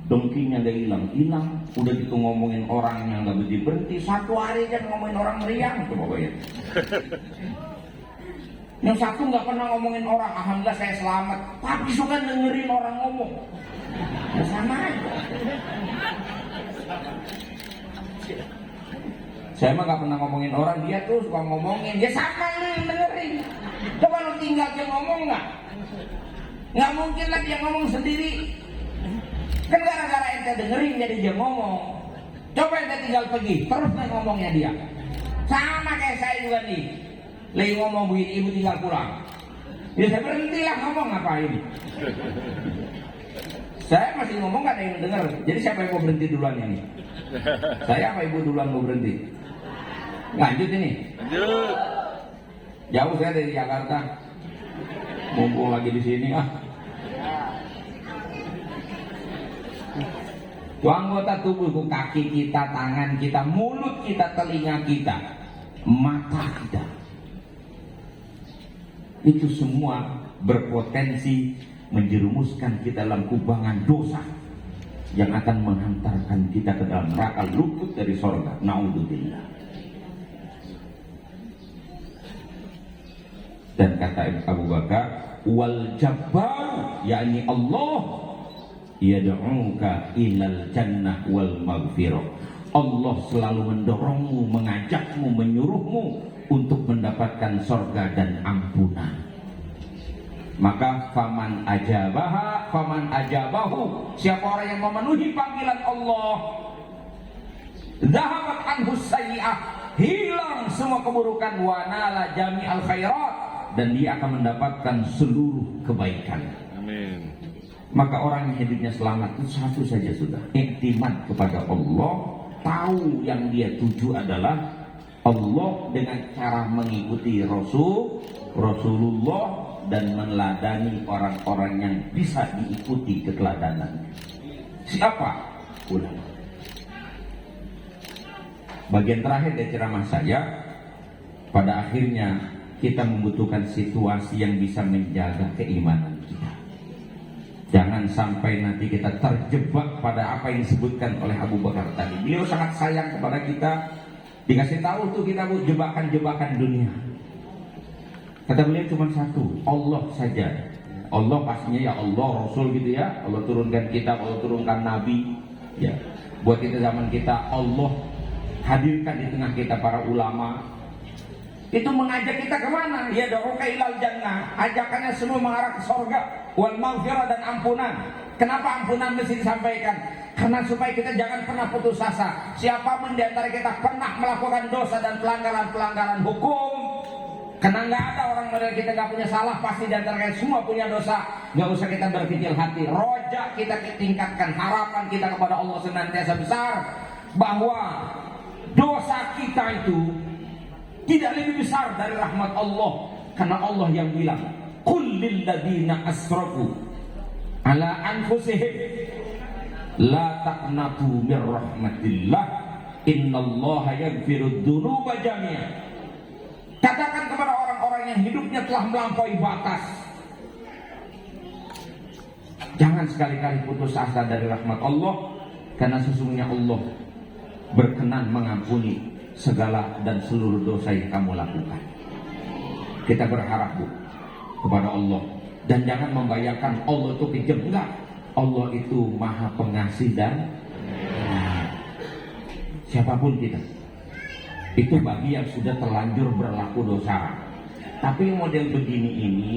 Dengkinya gak hilang. Udah gitu ngomongin orang yang gak berhenti. Satu hari kan ngomongin orang meriang tuh pokoknya. Yang satu gak pernah ngomongin orang, alhamdulillah saya selamat, tapi suka dengerin orang ngomong. Ya sama aja. Saya mah gak pernah ngomongin orang, dia tuh suka ngomongin. Ya sama lu yang dengerin. Coba lu tinggal dia ngomong gak? Gak mungkin lah dia ngomong sendiri. Kan gara-gara ente dengerin jadi dia ngomong. Coba ente tinggal pergi, terus nih ngomongnya dia. Sama kayak saya juga nih, lagi ngomong begini, ibu tinggal pulang. Ya saya berhentilah ngomong, ngapain? Saya masih ngomong gak ada yang denger. Jadi siapa yang mau berhenti duluan ini? Saya apa ibu duluan mau berhenti? Lanjut ini. Lanjut. Jauh saya dari Jakarta. Mumpung lagi di sini Itu anggota tubuhku, kaki kita, tangan kita, mulut kita, telinga kita, mata kita. Itu semua berpotensi menjerumuskan kita dalam kubangan dosa yang akan menghantarkan kita ke dalam neraka, luput dari sorga. Naudzubillah. Dan kata Abu Bakar, wal jabbar, yakni Allah, yad'uka ilal jannah wal maghfirah. Allah selalu mendorongmu, mengajakmu, menyuruhmu untuk mendapatkan sorga dan ampunan. Maka faman ajabahu, siapa orang yang memenuhi panggilan Allah, dhahabat anhu sayyi'ah, hilang semua keburukan, wa nala jami'al khairat, dan dia akan mendapatkan seluruh kebaikan. Amin. Maka orang yang hidupnya selamat itu satu saja sudah, iktimat kepada Allah, tahu yang dia tuju adalah Allah dengan cara mengikuti Rasulullah dan meneladani orang-orang yang bisa diikuti keteladanan. Siapa? Ulama. Bagian terakhir dari ceramah saya, pada akhirnya kita membutuhkan situasi yang bisa menjaga keimanan kita. Jangan sampai nanti kita terjebak pada apa yang disebutkan oleh Abu Bakar tadi. Beliau sangat sayang kepada kita. Dikasih tahu tuh kita bu, jebakan-jebakan dunia. Kata beliau cuma satu, Allah saja. Allah pastinya ya Allah, Rasul gitu ya. Allah turunkan kitab, Allah turunkan Nabi. Ya, buat kita zaman kita, Allah hadirkan di tengah kita para ulama. Itu mengajak kita kemana? Ya da'uka ilal jannah. Ajakannya semua mengarah ke surga, wal maghfirah, dan ampunan. Kenapa ampunan mesti disampaikan? Karena supaya kita jangan pernah putus asa. Siapapun di antara kita pernah melakukan dosa dan pelanggaran-pelanggaran hukum, karena nggak ada orang dari kita nggak punya salah, pasti di antara kita semua punya dosa. Nggak usah kita berkecil hati. Rojak kita tingkatkan, harapan kita kepada Allah senantiasa besar, bahwa dosa kita itu tidak lebih besar dari rahmat Allah. Karena Allah yang bilang, qul lil ladzina asrafu ala anfusihim la taqnatu mir rahmatillah innallaha yaghfirud dzunuba jami'an. Katakan kepada orang-orang yang hidupnya telah melampaui batas, jangan sekali-kali putus asa dari rahmat Allah, karena sesungguhnya Allah berkenan mengampuni segala dan seluruh dosa yang kamu lakukan. Kita berharap Bu kepada Allah, dan jangan membayangkan Allah itu kejam. Enggak, Allah itu maha pengasih dan siapapun kita itu bagi yang sudah terlanjur berlaku dosa. Tapi model begini ini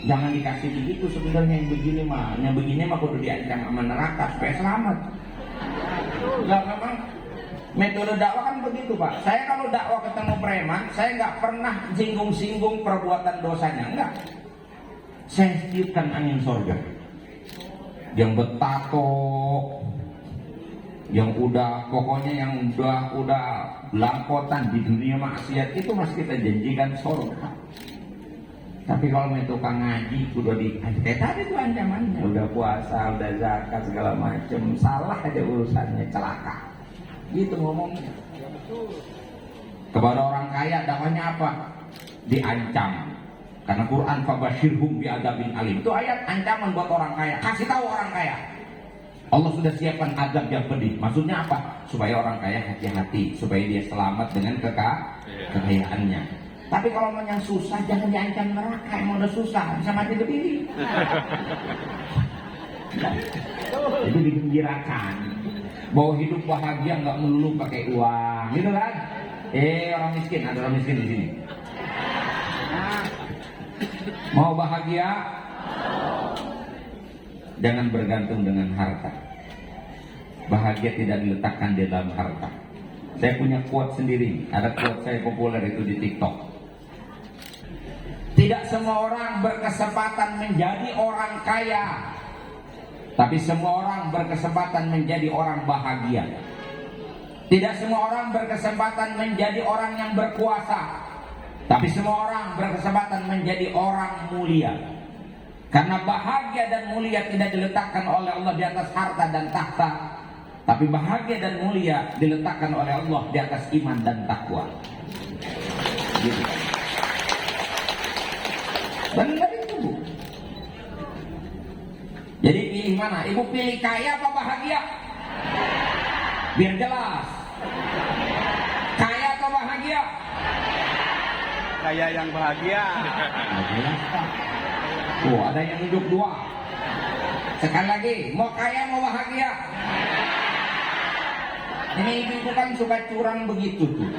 jangan dikasih begitu sebenarnya. Yang begini mah kudu diancam sama neraka supaya selamat. Lah memang metode dakwah kan begitu Pak. Saya kalau dakwah ketemu preman, saya nggak pernah singgung-singgung perbuatan dosanya, enggak. Saya tiupkan angin sorga. Yang betato, yang udah pokoknya yang udah langkotan di dunia maksiat itu masih kita janjikan sorga. Tapi kalau main tukang ngaji udah kayak tadi tuh ancamannya, udah puasa, udah zakat segala macem, salah aja urusannya, celaka. Gitu ngomongnya. Kepada orang kaya dakwahnya apa? Diancam. Karena Quran fabashirhum bi'adzabin alim. Itu ayat ancaman buat orang kaya. Kasih tahu orang kaya. Allah sudah siapkan azab yang pedih. Maksudnya apa? Supaya orang kaya hati-hati, supaya dia selamat dengan kekayaannya. Tapi kalau mau yang susah jangan diancam neraka. Yang udah susah bisa mati berdiri. Itu digembirakan bahwa hidup bahagia nggak melulu pakai uang, gitu kan? Orang miskin, ada orang miskin di sini. Mau bahagia? Jangan bergantung dengan harta. Bahagia tidak diletakkan di dalam harta. Saya punya quote sendiri. Ada quote saya populer itu di TikTok. Tidak semua orang berkesempatan menjadi orang kaya, tapi semua orang berkesempatan menjadi orang bahagia. Tidak semua orang berkesempatan menjadi orang yang berkuasa, tapi semua orang berkesempatan menjadi orang mulia. Karena bahagia dan mulia tidak diletakkan oleh Allah di atas harta dan tahta, tapi bahagia dan mulia diletakkan oleh Allah di atas iman dan takwa. Gitu. Benar itu Bu. Jadi pilih mana? Ibu pilih kaya apa bahagia? Biar jelas. Kaya atau bahagia? Kaya yang bahagia. Oh, ada yang hidup dua. Sekali lagi, mau kaya mau bahagia? Ini ibu kan suka curang begitu tuh.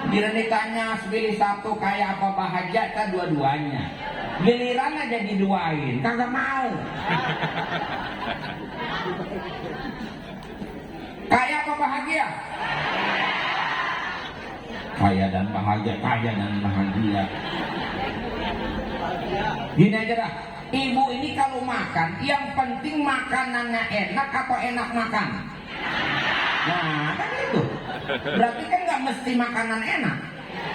Bila ditanya pilih satu kaya apa bahagia, kita dua-duanya. Giliran aja diduain, kagak mau. Kaya apa bahagia? Kaya dan bahagia, kaya dan bahagia. Gini aja dah, ibu ini kalau makan, yang penting makanannya enak atau enak makan? Nah, kan itu. Berarti kan nggak mesti makanan enak.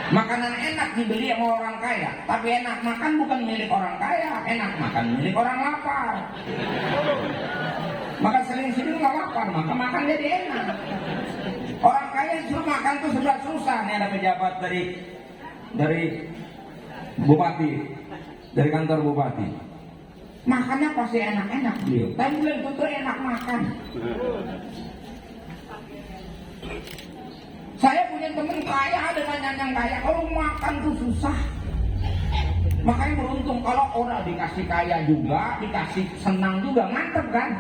Makanan enak dibeli sama orang kaya, tapi enak makan bukan milik orang kaya. Enak makan milik orang lapar. Maka sering-sering nggak lapar, maka makan jadi enak. Orang kaya suruh makan tuh sudah susah. Nih ada pejabat dari bupati, dari kantor bupati. Makannya pasti enak-enak beliau. Tapi belum tentu enak makan. Saya punya teman kaya dengan yang kaya, kalau makan tuh susah. Makanya beruntung kalau orang dikasih kaya juga, dikasih senang juga, mantep kan?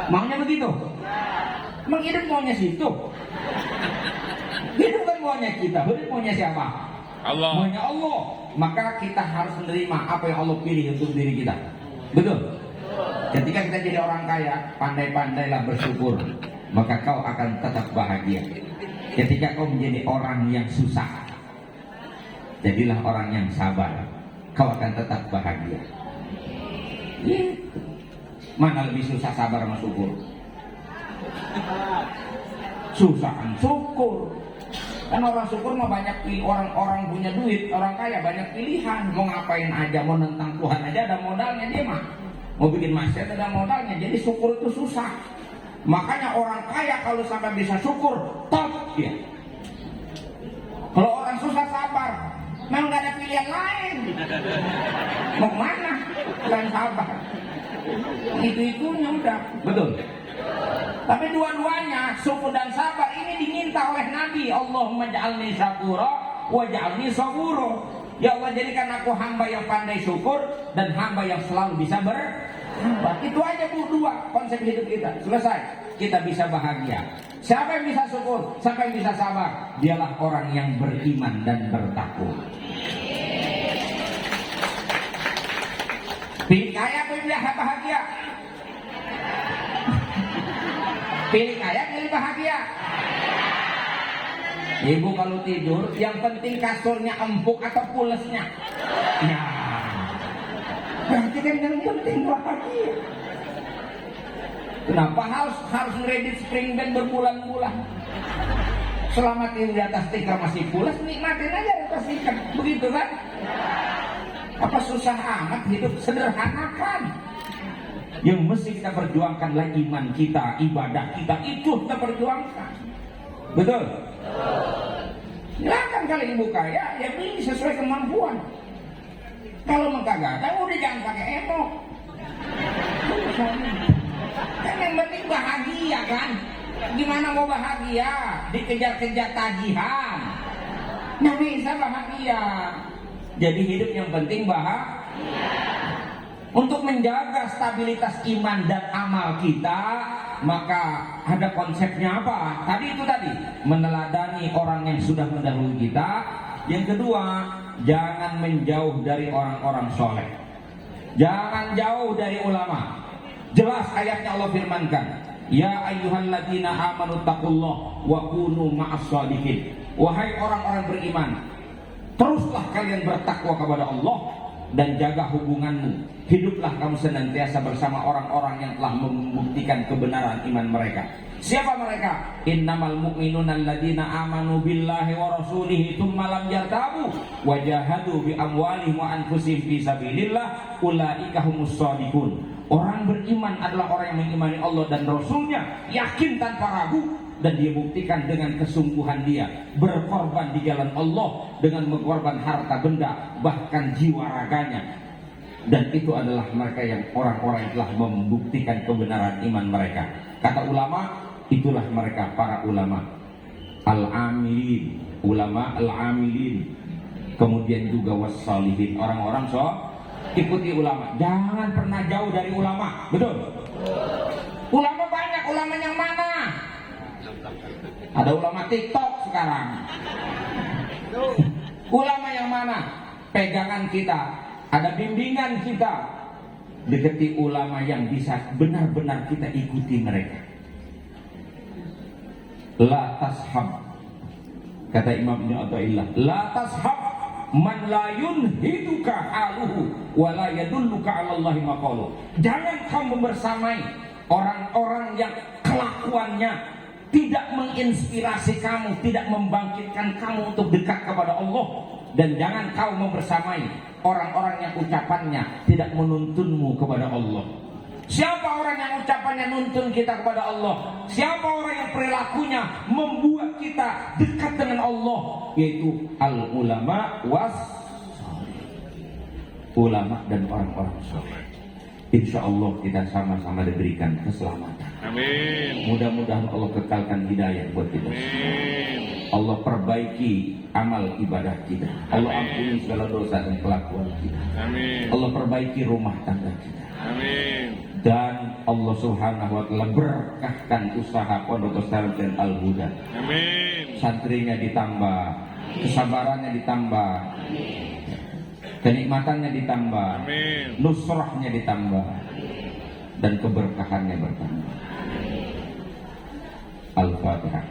Maunya begitu? Emang hidup maunya situ? Hidup kan maunya kita, hidup maunya siapa? Allah. Maunya Allah. Maka kita harus menerima apa yang Allah pilih untuk diri kita. Betul? Ketika kita jadi orang kaya, pandai-pandailah bersyukur, maka kau akan tetap bahagia. Ketika kau menjadi orang yang susah, jadilah orang yang sabar, kau akan tetap bahagia. Gitu. Mana lebih susah sabar sama syukur? Susah kan syukur. Kan orang syukur mah banyak pilih, orang punya duit, orang kaya banyak pilihan. Mau ngapain aja, mau nentang Tuhan aja ada modalnya dia mah. Mau bikin maksiat ada modalnya. Jadi syukur itu susah. Makanya orang kaya kalau sampai bisa syukur, top dia. Kalau orang susah sabar, memang gak ada pilihan lain. Mau kemana? Selain sabar. Itu-itunya udah. Betul. Tapi dua-duanya, syukur dan sabar ini diminta oleh Nabi. Allahumma ja'alni syakura wa ja'alni sabura. Ya Allah, jadikan aku hamba yang pandai syukur dan hamba yang selalu bisa berhamba. Itu aja Bu, dua konsep hidup kita. Selesai. Kita bisa bahagia. Siapa yang bisa syukur? Siapa yang bisa sabar? Dialah orang yang beriman dan bertakwa. Pilih kaya atau pilih bahagia? Pilih kaya, pilih bahagia. Ibu kalau tidur, yang penting kasurnya empuk atau pulesnya. Ya, berarti kan yang penting bahagia. Kenapa harus ngeredit spring bed berbulan-bulan? Selama tidur di atas tikar masih pules, nikmatin aja di atas tikar. Begitu kan? Apa susah amat hidup, sederhanakan. Yang mesti kita perjuangkanlah iman kita, ibadah kita, itu kita perjuangkan. Betul? Silakan kali ibu kaya, ya pilih sesuai kemampuan. Kalau mengkagak, udah jangan pakai emo. Kan yang penting bahagia kan. Gimana mau bahagia? Dikejar-kejar tagihan. Nah bisa bahagia. Jadi hidup yang penting bahagia. Untuk menjaga stabilitas iman dan amal kita, maka ada konsepnya apa? Tadi meneladani orang yang sudah mendahului kita. Yang kedua, jangan menjauh dari orang-orang soleh. Jangan jauh dari ulama. Jelas ayatnya Allah firmankan, ya ayyuhalladzina amanu taqullah wa kunu ma'as shadiqin. Wahai orang-orang beriman, teruslah kalian bertakwa kepada Allah dan jaga hubunganmu. Hiduplah kamu senantiasa bersama orang-orang yang telah membuktikan kebenaran iman mereka. Siapa mereka? Innamal mu'minuna alladzina amanu billahi wa rasulihi tsumma lam yartabu wa jahadu bi amwalihim wa anfusihim fi sabilillah ulaika humus shadiqun. Orang beriman adalah orang yang mengimani Allah dan Rasulnya, yakin tanpa ragu, dan dia buktikan dengan kesungguhan dia berkorban di jalan Allah dengan mengorban harta benda bahkan jiwa raganya. Dan itu adalah mereka yang orang-orang yang telah membuktikan kebenaran iman mereka. Kata ulama, itulah mereka para ulama al-amilin, ulama al-amilin, kemudian juga wassalihin, orang-orang ikuti ulama. Jangan pernah jauh dari ulama. Betul? Ulama banyak, ulama yang mana? Ada ulama TikTok sekarang. Ulama yang mana? Pegangan kita, ada bimbingan kita. Deketi ulama yang bisa benar-benar kita ikuti mereka. La tashab, kata Imam Ibnu Athaillah, la tashab man la yunhiduka haluhu wa la yadulluka 'ala Allahi maqalu. Jangan kamu bersamai orang-orang yang kelakuannya tidak menginspirasi kamu, tidak membangkitkan kamu untuk dekat kepada Allah. Dan jangan kau membersamai orang-orang yang ucapannya tidak menuntunmu kepada Allah. Siapa orang yang ucapannya nuntun kita kepada Allah? Siapa orang yang perilakunya membuat kita dekat dengan Allah? Yaitu al-ulama was ulama dan orang-orang soleh. Insya Allah kita sama-sama diberikan keselamatan. Amin. Mudah-mudahan Allah kekalkan hidayah buat kita. Amin. Allah perbaiki amal ibadah kita. Allah ampuni segala dosa dan kelakuan kita. Amin. Allah perbaiki rumah tangga kita. Amin. Dan Allah Subhanahu wa taala berkahkan usaha Pondok Pesantren Al-Huda. Amin. Santrinya ditambah, kesabarannya ditambah, kenikmatannya ditambah, Amin. nusrahnya ditambah, dan keberkahannya bertambah. Al-Fatihah.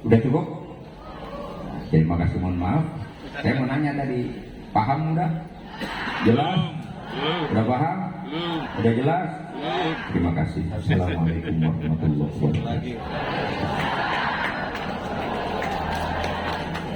Udah cukup? Terima kasih, mohon maaf. Saya mau nanya tadi, paham udah? Jelas? Udah paham? Udah jelas? Terima kasih. Assalamualaikum warahmatullahi wabarakatuh.